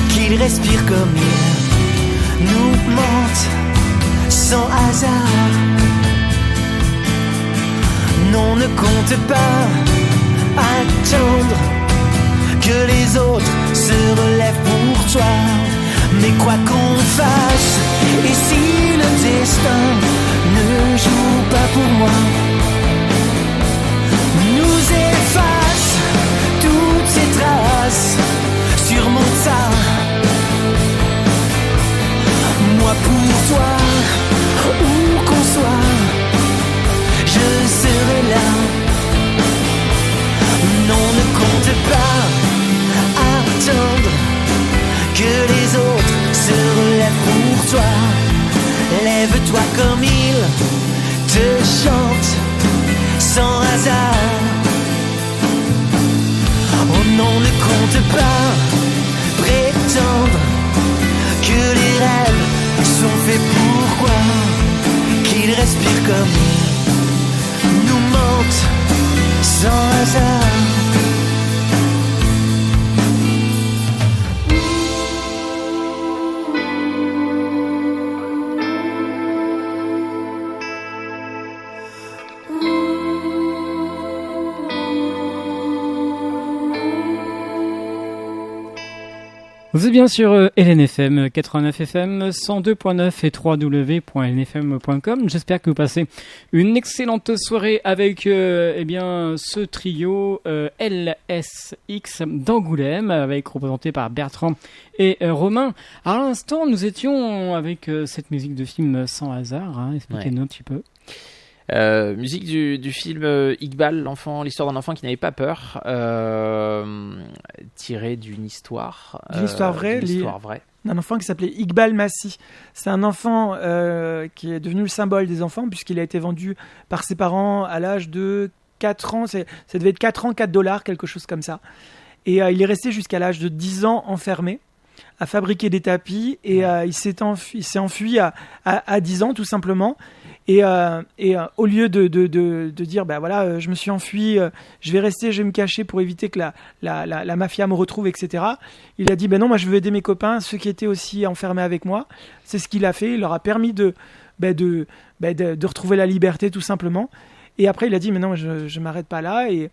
qu'ils respirent comme ils nous mentent sans hasard. Non, ne compte pas attendre que les autres se relèvent pour toi. Mais quoi qu'on fasse, et si le destin ne joue pas pour moi, nous efface toutes ces traces, surmonte ça. Moi pour toi, où qu'on soit, je serai là. Non, ne compte pas attendre que les autres se relèvent pour toi. Lève-toi comme ils te chantent sans hasard. Oh non, ne compte pas prétendre que les rêves sont faits pour quoi, qu'ils respirent comme ils nous mentent sans hasard. Vous êtes bien sur LNFM 89 FM 102.9 et www.lnfm.com. J'espère que vous passez une excellente soirée avec ce trio LSX d'Angoulême, avec représenté par Bertrand et Romain. À l'instant, nous étions avec cette musique de film Sans hasard. Expliquez-nous un petit peu. Musique du film Iqbal, l'histoire d'un enfant qui n'avait pas peur, tiré d'une histoire. D'une histoire vraie. Un enfant qui s'appelait Iqbal Massi. C'est un enfant qui est devenu le symbole des enfants puisqu'il a été vendu par ses parents à l'âge de 4 ans. Ça devait être 4 ans, $4, quelque chose comme ça. Et il est resté jusqu'à l'âge de 10 ans enfermé à fabriquer des tapis et il s'est enfui à 10 ans tout simplement. Et au lieu de dire je me suis enfui, je vais rester, je vais me cacher pour éviter que la mafia me retrouve, etc. Il a dit non, moi je veux aider mes copains, ceux qui étaient aussi enfermés avec moi. C'est ce qu'il a fait. Il leur a permis de retrouver la liberté tout simplement. Et après il a dit mais non, je m'arrête pas là. Et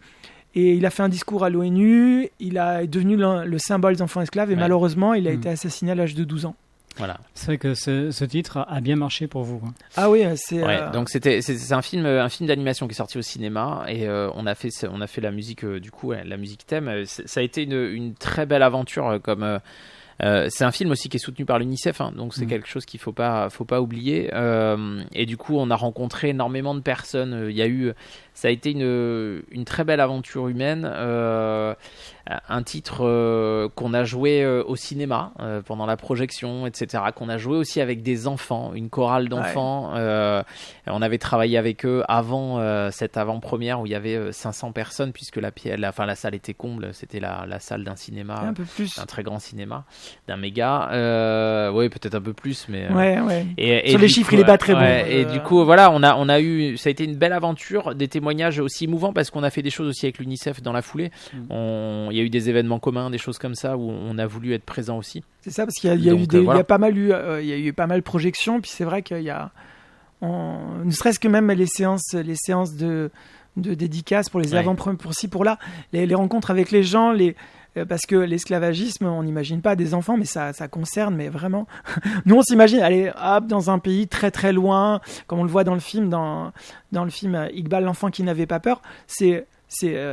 il a fait un discours à l'ONU. Il est devenu le symbole des enfants esclaves et malheureusement il a été assassiné à l'âge de 12 ans. Voilà. C'est vrai que ce titre a bien marché pour vous. Ah oui, c'est. Donc c'est un film d'animation qui est sorti au cinéma et on a fait la musique la musique thème. Ça a été une très belle aventure comme. C'est un film aussi qui est soutenu par l'UNICEF, donc c'est quelque chose qu'il faut pas oublier. Et du coup, on a rencontré énormément de personnes. Ça a été une très belle aventure humaine. Un titre qu'on a joué au cinéma pendant la projection, etc. Qu'on a joué aussi avec des enfants, une chorale d'enfants. On avait travaillé avec eux avant cette avant-première où il y avait 500 personnes puisque la salle était comble. C'était la salle d'un cinéma, un peu plus, d'un très grand cinéma, d'un méga. Oui, peut-être un peu plus, mais. Et sur les chiffres, il est pas très bon. Et du coup, voilà, on a eu, ça a été une belle aventure, des témoignages aussi émouvants parce qu'on a fait des choses aussi avec l'UNICEF dans la foulée. Il y a eu des événements communs, des choses comme ça où on a voulu être présent aussi. C'est ça, parce qu'il y a pas mal de projections, puis c'est vrai qu'il y a, ne serait-ce que même les séances de dédicaces pour les avant-premières, pour ci, pour là, les rencontres avec les gens, parce que l'esclavagisme, on n'imagine pas des enfants, mais ça concerne, mais vraiment. Nous, on s'imagine aller dans un pays très très loin, comme on le voit dans le film, dans le film Iqbal, l'enfant qui n'avait pas peur.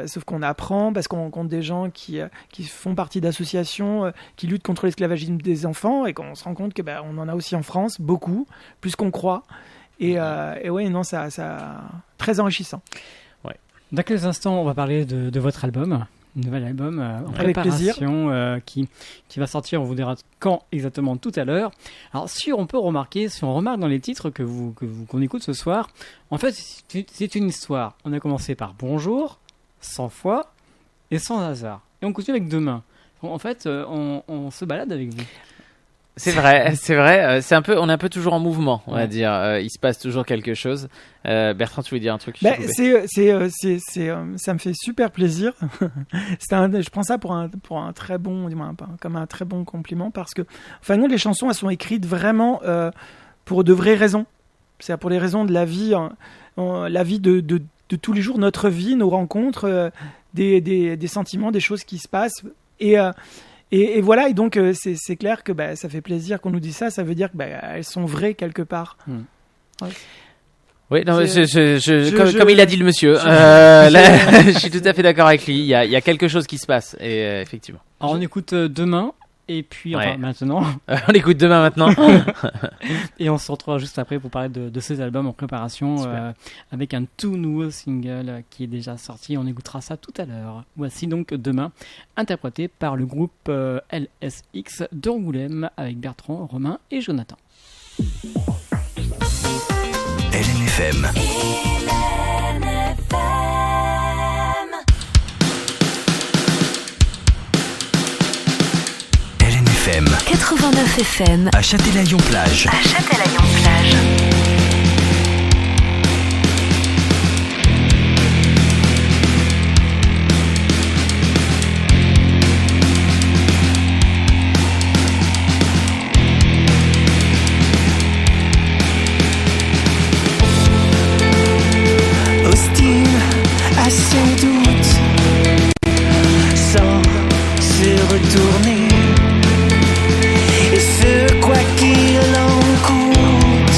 Sauf qu'on apprend parce qu'on rencontre des gens qui font partie d'associations qui luttent contre l'esclavagisme des enfants et qu'on se rend compte que on en a aussi en France beaucoup, plus qu'on croit. Et ça très enrichissant. Ouais. Dans quelques instants, on va parler de votre album. Nouvel album en avec préparation qui va sortir, on vous dira quand exactement tout à l'heure. Alors si on remarque dans les titres qu'on écoute ce soir, en fait c'est une histoire. On a commencé par Bonjour, Sans foi et Sans hasard. Et on continue avec Demain. En fait, on se balade avec vous. C'est vrai. C'est un peu, on est un peu toujours en mouvement, on va dire. Il se passe toujours quelque chose. Bertrand, tu voulais dire un truc? Ça me fait super plaisir. Je prends ça pour un très bon, comme un très bon compliment parce que, nous, les chansons, elles sont écrites vraiment pour de vraies raisons. C'est pour les raisons de la vie, la vie de tous les jours, notre vie, nos rencontres, des sentiments, des choses qui se passent et voilà, et donc c'est clair que ça fait plaisir qu'on nous dise ça. Ça veut dire qu'elles sont vraies quelque part. Ouais. Oui, non, comme il a dit le monsieur, je suis tout à fait d'accord avec lui. Il y a quelque chose qui se passe, et effectivement. Alors on écoute Demain, et puis maintenant. On écoute Demain maintenant. Et on se retrouvera juste après pour parler de ces albums en préparation avec un tout nouveau single qui est déjà sorti. On écoutera ça tout à l'heure. Voici donc Demain, interprété par le groupe LSX d'Angoulême avec Bertrand, Romain et Jonathan. LMFM. LMFM 89 FM à Châtelaillon-Plage. Hostile à son doute, sans se retourner. Et ce quoi qu'il en coûte,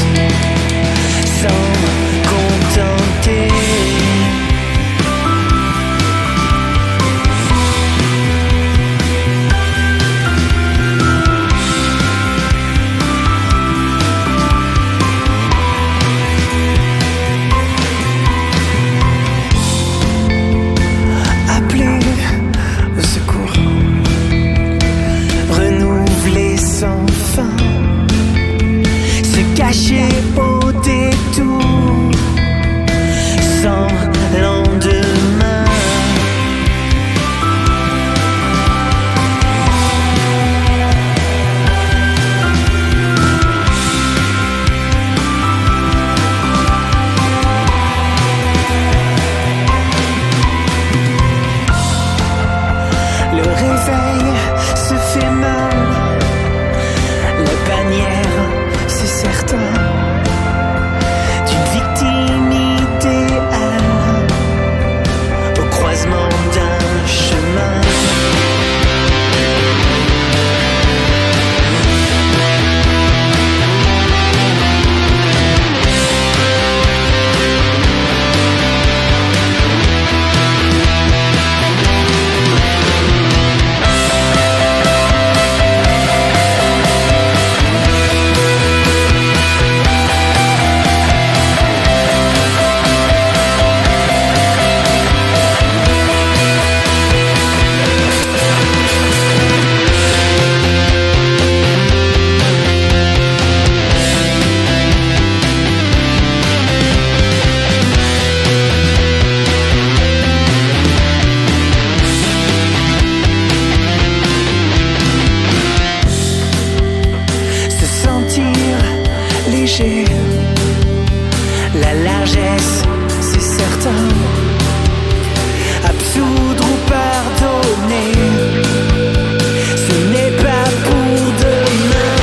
léger. La largesse, c'est certain. Absoudre ou pardonner, ce n'est pas pour demain.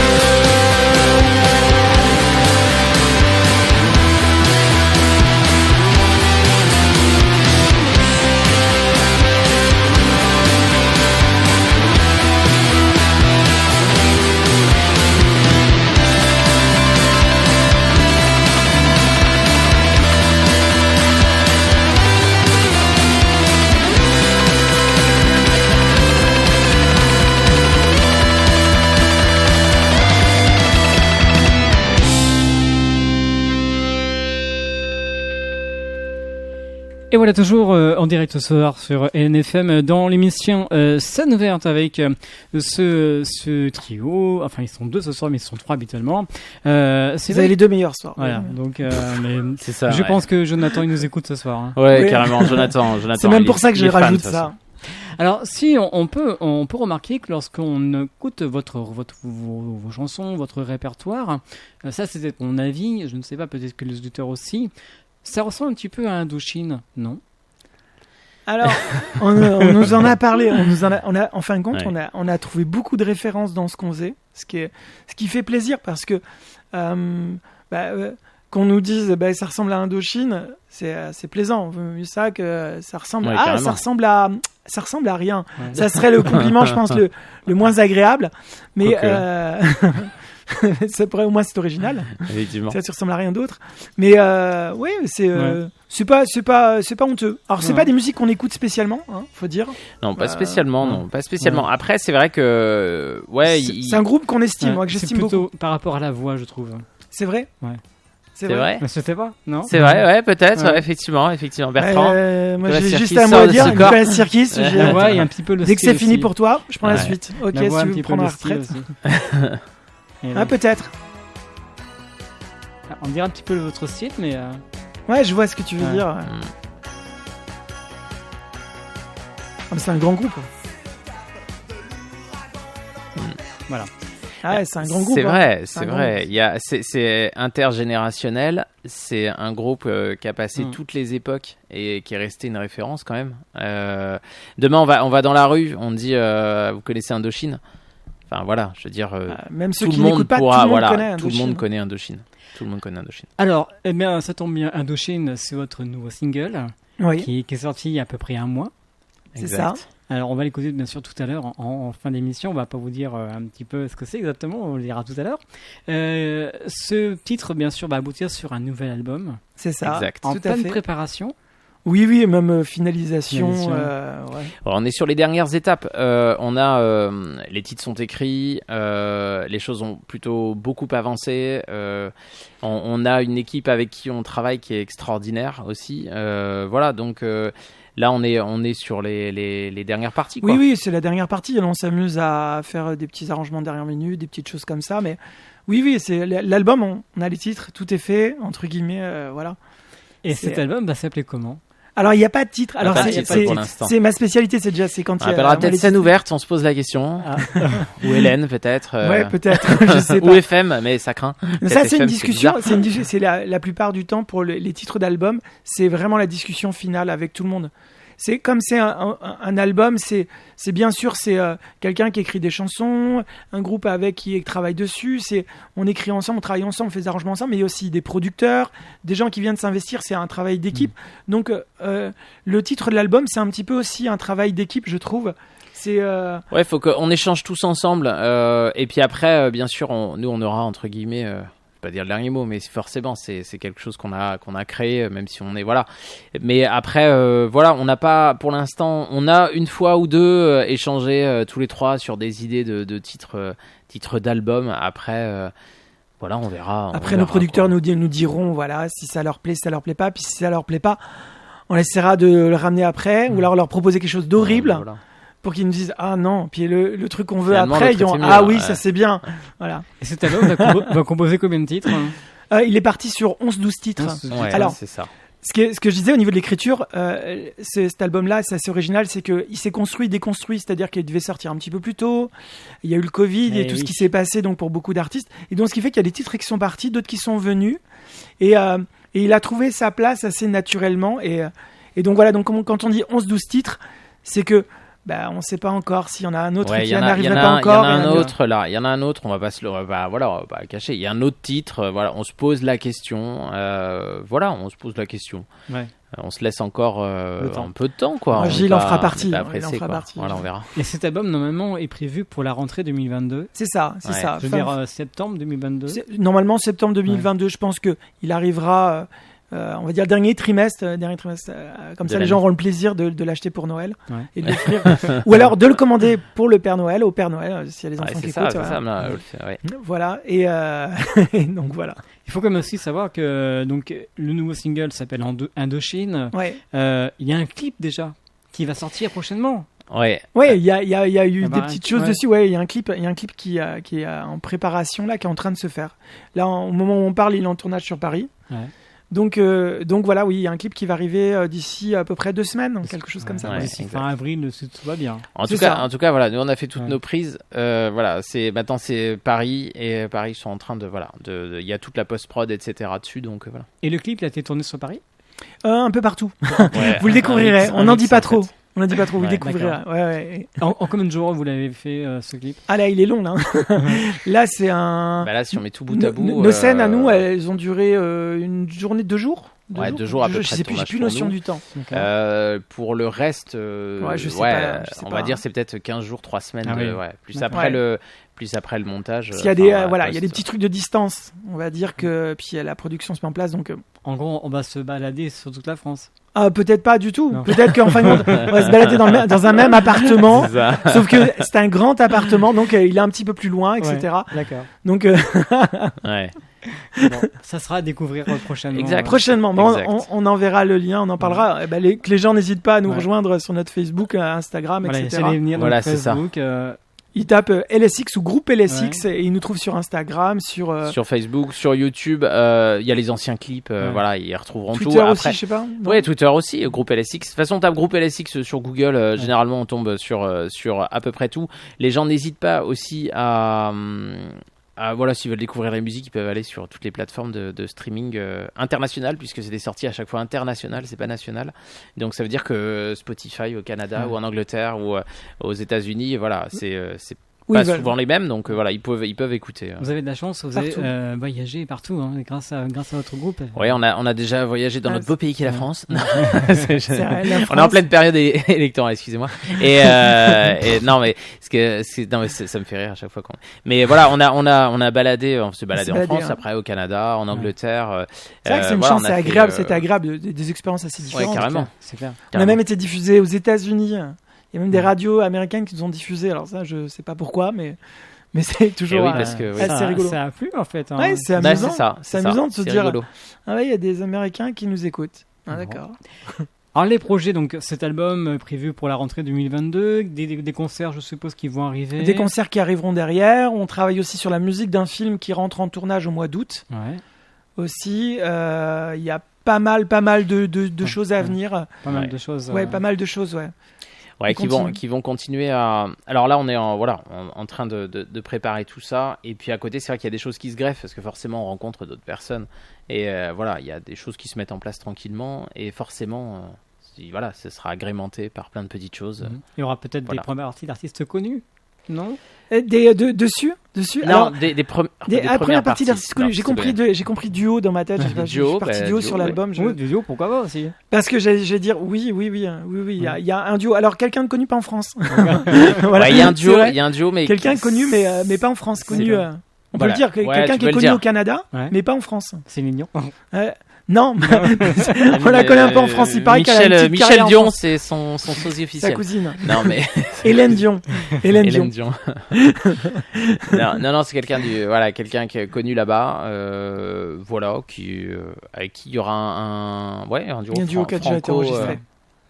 Et voilà, toujours en direct ce soir sur LNFM dans l'émission Scène ouverte avec ce trio. Enfin, ils sont 2 ce soir, mais ils sont 3 habituellement. Vous avez les 2 meilleurs soirs. Voilà, donc mais C'est ça. je pense que Jonathan il nous écoute ce soir. Hein. Ouais, Oui. carrément, Jonathan. C'est même pour ça que il je est fan, rajoute de toute façon. ça. Alors, si on peut remarquer que lorsqu'on écoute vos chansons, votre répertoire, ça c'était ton avis, je ne sais pas, peut-être que les auditeurs aussi, ça ressemble un petit peu à Indochine, non? Alors, on nous en a parlé, en fin de compte, Ouais. on a trouvé beaucoup de références dans ce qu'on faisait, ce qui fait plaisir parce que qu'on nous dise ça ressemble à Indochine, c'est plaisant. On veut mieux ça que ça ressemble. Ouais, Ah, carrément. ça ressemble à rien. Ouais. Ça serait le compliment, je pense, le moins agréable. Mais ça pourrait au moins c'est original. Effectivement. Ça ressemble à rien d'autre. Mais ouais, c'est pas honteux. Alors c'est Ouais. pas des musiques qu'on écoute spécialement, hein, faut dire. Non, pas spécialement, ouais. non, pas spécialement. Ouais. Après, c'est vrai que, ouais, C'est un groupe qu'on estime, Ouais, moi que c'est j'estime plutôt beaucoup. par rapport à la voix, je trouve. C'est vrai. Ouais. C'est c'est vrai. Mais c'était pas, non? C'est vrai, ouais, peut-être, Ouais. ouais, effectivement. Bertrand. Moi Nicolas j'ai juste Sirkis un mot sort à de dire. ce corps. Nicolas Sirkis, j'ai- La voix et un petit peu le dès que style c'est fini aussi. pour toi, je prends la Ouais. suite. Ok, La voix, si un tu petit veux peu prendre le la style retraite. aussi. Et Ah, peut-être. on dirait un petit peu votre style, mais Ouais, je vois ce que tu veux Ouais. dire. Ah, mais c'est un grand groupe. voilà. Ah ouais, c'est un grand groupe. C'est hein. vrai, C'est c'est un grand vrai. C'est intergénérationnel. C'est un groupe qui a passé Mm. toutes les époques et qui est resté une référence quand même. Demain, on va dans la rue, on dit, vous connaissez Indochine? Enfin voilà, je veux dire, Même ceux tout qui le monde n'écoutent pas, pourra, tout le monde voilà, connaît tout le Indochine. monde connaît Indochine. Tout le monde connaît Indochine. Alors, eh bien, ça tombe bien, Indochine, c'est votre nouveau single Oui, qui est sorti il y a à peu près un mois. c'est Exact. ça. Alors, on va l'écouter bien sûr tout à l'heure en fin d'émission. On va pas vous dire un petit peu ce que c'est exactement, on le dira tout à l'heure. Ce titre, bien sûr, va aboutir sur un nouvel album C'est ça. Exact. en Tout à pleine fait. préparation. Oui, oui, même finalisation. Finalisation. Ouais. Alors, on est sur les dernières étapes. On a les titres sont écrits, les choses ont plutôt beaucoup avancé. On a une équipe avec qui on travaille qui est extraordinaire aussi. Voilà, donc là on est sur les dernières parties. Quoi. Oui, oui, c'est la dernière partie. On s'amuse à faire des petits arrangements dernière minute, des petites choses comme ça. Mais oui, oui, c'est l'album. On a les titres, tout est fait entre guillemets. Voilà. Et C'est- cet album va s'appeler comment? Alors il n'y a pas de titre. Alors pas de c'est- titre c'est pour l'instant. c'est ma spécialité. C'est quand On il y a appellera moi, peut-être les scène titres- ouverte, on se pose la question. Ou Hélène peut-être. Ouais, peut-être. Je sais Ou pas. FM, mais ça craint. Mais ça, c'est une FM, discussion. bizarre. C'est la plupart du temps pour les titres d'album, c'est vraiment la discussion finale avec tout le monde. C'est comme c'est un album, c'est bien sûr c'est quelqu'un qui écrit des chansons, un groupe avec qui travaille dessus. C'est on écrit ensemble, on travaille ensemble, on fait des arrangements ensemble, mais il y a aussi des producteurs, des gens qui viennent s'investir. C'est un travail d'équipe. Donc le titre de l'album, c'est un petit peu aussi un travail d'équipe, je trouve. C'est Ouais, faut qu'on échange tous ensemble. Et puis après, bien sûr, nous on aura entre guillemets. Je vais pas dire le dernier mot, mais forcément c'est quelque chose qu'on a créé, même si on est voilà. Mais après voilà, on n'a pas pour l'instant, on a une fois ou deux échangé tous les trois sur des idées de titres d'albums. Après voilà, on verra. Après, nos producteurs nous diront voilà si ça leur plaît, si ça leur plaît pas, puis si ça leur plaît pas, on essaiera de le ramener après, ou alors leur proposer quelque chose d'horrible Voilà. pour qu'ils nous disent ah non, puis le truc qu'on veut Finalement, après, le ils diront traité ah mieux, oui ouais. ça c'est bien, voilà. Et cet album va composer combien de titres? Il est parti sur 11-12 titres. Ouais, Alors, c'est ça. Ce que je disais au niveau de l'écriture, cet album-là, c'est assez original, c'est qu'il s'est construit, déconstruit, c'est-à-dire qu'il devait sortir un petit peu plus tôt. Il y a eu le Covid et tout ce qui s'est passé donc pour beaucoup d'artistes. Et donc, ce qui fait qu'il y a des titres qui sont partis, d'autres qui sont venus. Et il a trouvé sa place assez naturellement. Et donc voilà, donc quand on dit 11-12 titres, c'est que on ne sait pas encore s'il y en a un autre qui n'arriverait pas encore. Il y en a un autre là, il y en a un autre, on va pas cacher. Il y a un autre titre, voilà, on se pose la question, on se pose la question. Ouais. On se laisse encore un peu de temps, quoi. Gilles en fera partie. Voilà, on verra. Et cet album, normalement, est prévu pour la rentrée 2022. C'est ça. Je veux dire septembre 2022. Normalement, septembre 2022, je pense qu'il arrivera... on va dire dernier trimestre, comme ça les gens auront le plaisir de l'acheter pour Noël et de l'offrir, ou alors de le commander pour le Père Noël, au Père Noël, s'il y a des enfants qui écoutent. Voilà, et donc voilà. Il faut quand même aussi savoir que donc, le nouveau single s'appelle Indochine. Ouais. Il y a un clip déjà qui va sortir prochainement. Ouais, il y a eu des petites choses dessus. Ouais, il y a un clip qui est en préparation là, qui est en train de se faire. Là, au moment où on parle, il est en tournage sur Paris. Ouais. Donc voilà, oui, il y a un clip qui va arriver d'ici à peu près 2 semaines, quelque chose comme ça. D'ici fin avril, tout va bien. En tout cas, voilà, nous on a fait toutes nos prises. Voilà, maintenant c'est Paris et Paris sont en train il y a toute la post-prod, etc. dessus, donc voilà. Et le clip, il a été tourné sur Paris ? Un peu partout. Vous le découvrirez. On n'en dit pas trop. On n'en dit pas trop, vous le découvrirez. Ouais. En combien de jours vous l'avez fait ce clip ? Ah là, il est long là. Là, c'est un. Là, si on met tout bout à bout. Nos scènes à nous, elles ont duré une journée, 2 jours. 2 jours à peu près. J'ai plus notion du temps. Pour le reste, je sais pas, on va dire c'est peut-être 15 jours, 3 semaines. Plus après le montage. Il y a des petits trucs de distance. On va dire que puis la production se met en place, donc. En gros, on va se balader sur toute la France. Peut-être pas du tout. Non. Peut-être qu'en fin de compte, on va se balader dans un même appartement. Sauf que c'est un grand appartement, donc il est un petit peu plus loin, etc. Ouais, d'accord. Donc, bon, ça sera à découvrir prochainement. Exact. Prochainement. On enverra le lien, on en parlera. Que les gens n'hésitent pas à nous rejoindre sur notre Facebook, Instagram, etc. Voilà, c'est Facebook, ça. Ils tapent LSX ou groupe LSX et ils nous trouvent sur Instagram, sur Facebook, sur YouTube. Il y a les anciens clips, ils retrouveront Twitter tout. Twitter aussi, je sais pas. Ouais, Twitter aussi, groupe LSX. De toute façon, on tape groupe LSX sur Google. Généralement, on tombe sur à peu près tout. Les gens n'hésitent pas aussi à s'ils veulent découvrir la musique, ils peuvent aller sur toutes les plateformes de streaming internationales, puisque c'est des sorties à chaque fois internationales, c'est pas national. Donc ça veut dire que Spotify au Canada ou en Angleterre ou aux États-Unis, c'est pas souvent les mêmes, donc ils peuvent écouter. Vous avez de la chance, vous avez voyagé partout, grâce à votre groupe. Oui, on a déjà voyagé dans notre beau pays qui est la France. La France. On est en pleine période électorale, excusez-moi. Et non, mais ça me fait rire à chaque fois. Mais voilà, on a baladé, on s'est baladé en France, après au Canada, en Angleterre. C'est vrai que c'est une chance, c'est agréable, c'était agréable, des expériences assez différentes. Ouais, carrément. C'est clair. On a même été diffusé aux États-Unis. Il y a même des radios américaines qui nous ont diffusé. Alors ça, je sais pas pourquoi, mais c'est toujours assez rigolo. Ça a plu en fait. Ouais, c'est amusant. C'est amusant de se dire. Rigolo. Il y a des Américains qui nous écoutent. D'accord. Alors les projets, donc cet album prévu pour la rentrée 2022, des concerts, je suppose, qui vont arriver. Des concerts qui arriveront derrière. On travaille aussi sur la musique d'un film qui rentre en tournage au mois d'août. Ouais. Aussi, il y a pas mal de choses à venir. Pas mal de choses. Pas mal de choses, Ouais, qui vont continuer à. Alors là, on est en train de préparer tout ça. Et puis à côté, c'est vrai qu'il y a des choses qui se greffent parce que forcément, on rencontre d'autres personnes. Et il y a des choses qui se mettent en place tranquillement. Et forcément, ça sera agrémenté par plein de petites choses. Il y aura peut-être des premières parties d'artistes connus, non ? Dessus non, des premières parties d'artistes connus. J'ai compris duo dans ma tête. Je suis parti duo sur l'album. Oui, duo, pourquoi pas aussi. Parce que j'allais dire oui. Il y a un duo. Alors quelqu'un de connu pas en France. Il y a un duo, mais quelqu'un connu mais pas en France. Connu. On peut le dire. Quelqu'un qui est connu au Canada, mais pas en France. C'est mignon. Non, on la connaît un peu en France. Il paraît qu'elle a une petite Michel Dion, c'est son sosie officiel. Sa cousine. Non mais Hélène Dion. Non, c'est quelqu'un qui est connu là-bas, avec qui il y aura un duo qui a déjà été enregistré.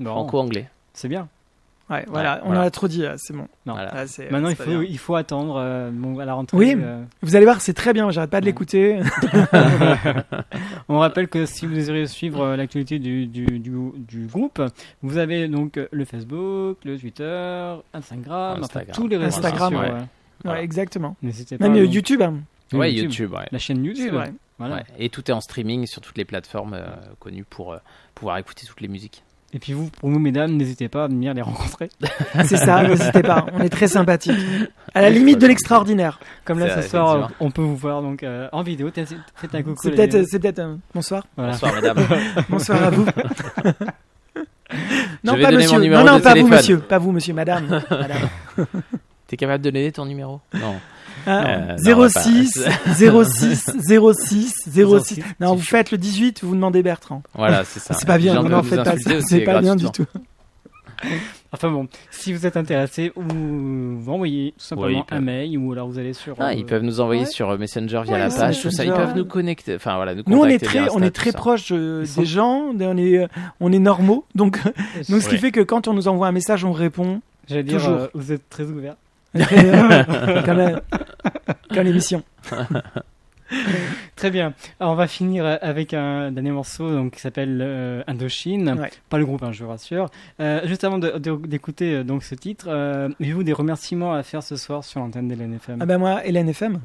Franco-anglais. C'est bien. Ouais, voilà, Ouais, on voilà. en a trop dit, c'est bon. Non. Voilà. Là, c'est- Maintenant, c'est pas bien. il faut attendre à la rentrée. Oui, vous allez voir, c'est très bien, j'arrête pas de l'écouter. On rappelle que si vous désirez suivre l'actualité du groupe, vous avez donc le Facebook, le Twitter, Instagram, enfin, Instagram. tous les réseaux Instagram, sociaux. ouais. ouais. Ouais, Voilà. exactement. N'hésitez pas. Même donc, YouTube. Hein. Ouais, YouTube, ouais. La chaîne YouTube. C'est vrai. Voilà. Ouais. Et tout est en streaming sur toutes les plateformes connues pour pouvoir écouter toutes les musiques. Et puis pour vous, mesdames, n'hésitez pas à venir les rencontrer. C'est ça, n'hésitez pas, on est très sympathiques. À la limite de l'extraordinaire. Comme là C'est ce vrai, soir, effectivement. on peut vous voir donc en vidéo. Faites un coucou. C'est les- peut-être bonsoir. Voilà. Bonsoir, mesdames. Bonsoir à vous. Non, vais pas donner monsieur. mon numéro Non, de pas vous, téléphone. monsieur. Pas vous, monsieur, madame. Madame. T'es capable de donner ton numéro? Non. Hein, non, on va 06, 06, 06, 06. Non, vous faites le 18, vous demandez Bertrand. Voilà, c'est ça. C'est pas bien, Les gens non, doivent non, vous faites pas insulter ça. aussi C'est pas bien du gratuitement. tout. Enfin bon, si vous êtes intéressé, vous envoyez tout simplement Oui, ils peuvent. un mail ou alors vous allez sur. Ah, ils peuvent nous envoyer ouais. sur Messenger via Ouais, la sur page, tout ça. Ils Messenger. peuvent nous connecter. Enfin voilà, nous Nous, on est contacter via très, Insta, on est tout très ça. proche des gens, on est normaux. Donc ce qui Ouais. fait que quand on nous envoie un message, on répond. J'allais dire, Toujours. vous êtes très ouvert. Comme l'émission. Très bien. Alors, on va finir avec un dernier morceau donc, qui s'appelle Indochine. Ouais. Pas le groupe, hein, je vous rassure. Juste avant d'écouter donc ce titre, avez-vous des remerciements à faire ce soir sur l'antenne de l'NFM? Ah ben moi, Hélène FM.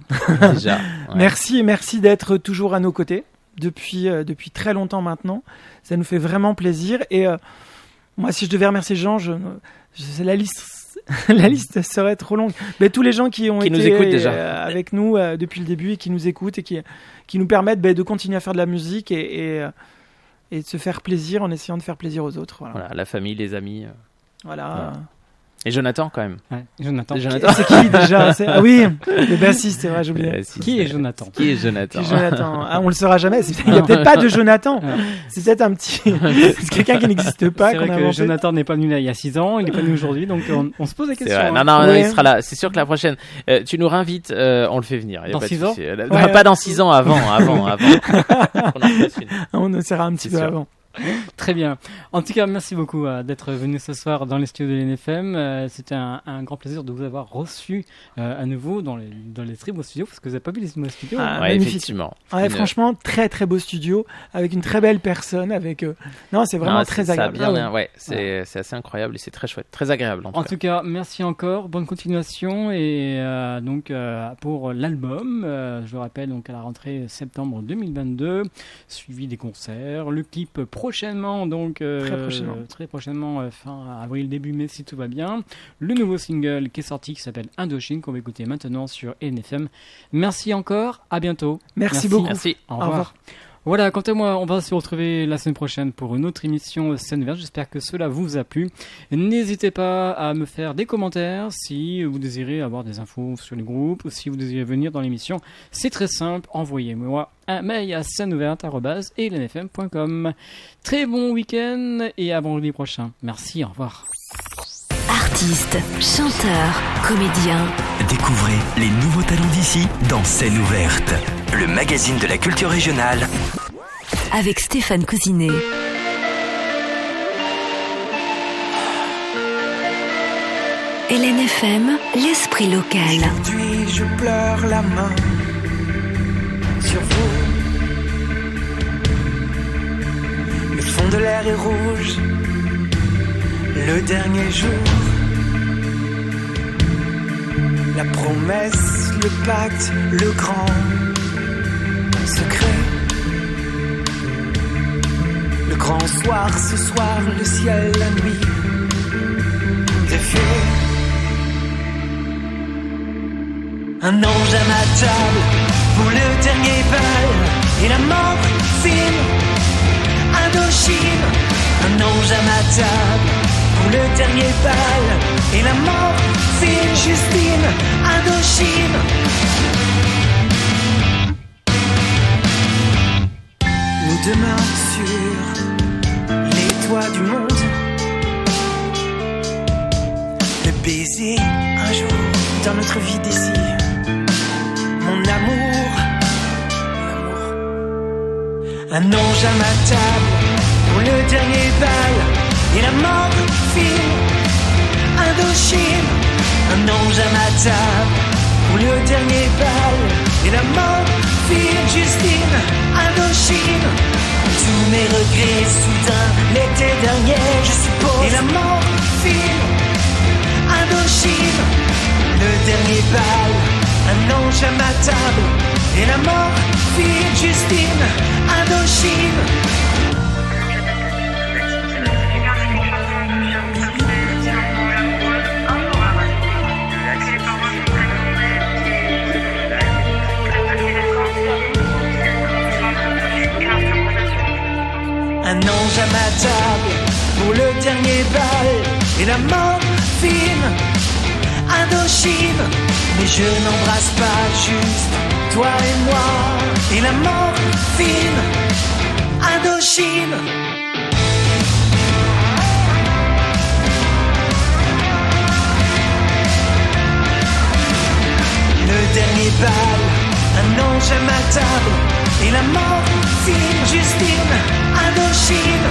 Déjà. Ouais. Merci d'être toujours à nos côtés depuis très longtemps maintenant. Ça nous fait vraiment plaisir. Et moi, si je devais remercier Jean, la liste serait trop longue. Mais tous les gens qui ont Qui été nous écoutent déjà. avec nous depuis le début et qui nous écoutent et qui nous permettent de continuer à faire de la musique et de se faire plaisir en essayant de faire plaisir aux autres. Voilà. Voilà, la famille, les amis. Voilà. Et Jonathan, quand même. Ouais, Jonathan. Jonathan. C'est qui déjà? Ah oui, le bassiste, c'est vrai, j'ai oublié. Si, Qui est Jonathan? Qui est Jonathan? Qui est Jonathan? Ah, on le saura jamais. Il n'y a peut-être pas de Jonathan. Ah. C'est peut-être un petit. C'est quelqu'un qui n'existe pas. C'est qu'on vrai a que inventé. Jonathan n'est pas venu là il y a 6 ans, il n'est pas venu aujourd'hui, donc on se pose la C'est question. vrai. hein. Non, Ouais. il sera là. C'est sûr que la prochaine, tu nous réinvites, on le fait venir. Y a Dans pas de 6 ans? souci. Ouais. Pas dans 6 ans, avant. On en fasse une. On le saura un petit C'est peu sûr. avant. Très bien. En tout cas, merci beaucoup d'être venu ce soir dans les studios de l'NFM. C'était un grand plaisir de vous avoir reçu à nouveau dans les très beaux studios, parce que vous n'avez pas vu les studios. Ah, Ouais, magnifique. effectivement. Ouais, Une- franchement, très très beau studio avec une très belle personne. Non, c'est vraiment Non, très ça a agréable. bien, ouais, c'est assez incroyable et c'est très chouette, très agréable. En tout cas, merci encore, bonne continuation et donc pour l'album, je le rappelle donc à la rentrée septembre 2022, suivi des concerts, le clip prochainement donc très prochainement fin avril début mai si tout va bien, le nouveau single qui est sorti qui s'appelle Indochine qu'on va écouter maintenant sur NFM. Merci encore, à bientôt. Merci beaucoup. Merci. Au Au revoir. revoir. Voilà, quant à moi, on va se retrouver la semaine prochaine pour une autre émission Scène Verte. J'espère que cela vous a plu. N'hésitez pas à me faire des commentaires si vous désirez avoir des infos sur les groupes ou si vous désirez venir dans l'émission. C'est très simple, envoyez-moi un mail à sceneouverte@elenfm.com. Très bon week-end et à vendredi prochain. Merci, au revoir. Artistes, chanteurs, comédiens. Découvrez les nouveaux talents d'ici dans Scène ouverte, le magazine de la culture régionale. Avec Stéphane Cousinet. LNFM, l'esprit local. Aujourd'hui je pleure la main sur vous. Le fond de l'air est rouge, le dernier jour. La promesse, le pacte, le grand secret. Le grand soir, ce soir, le ciel, la nuit défait. Un ange à ma table pour le dernier bal et la mort fine. Indochine. Un ange à ma table pour le dernier bal et la mort fine. Justine. Indochine. Nous deux mains sur les toits du monde. Le baiser un jour dans notre vie d'ici. Mon amour, un ange à ma table pour le dernier bal et la mort fine. Indochine, un ange à ma table pour le dernier bal. Et la morphine, Justine, Indochine. Tous mes regrets soudain l'été dernier, je suppose. Et la morphine, Indochine, le dernier bal, un ange à ma table. Et la morphine, Justine, Indochine. Un ange à ma table pour le dernier bal. Et la morphine, Indochine. Mais je n'embrasse pas juste toi et moi. Et la morphine, Indochine. Le dernier bal, un ange à ma table. Et la morphine, Justine, Indochine.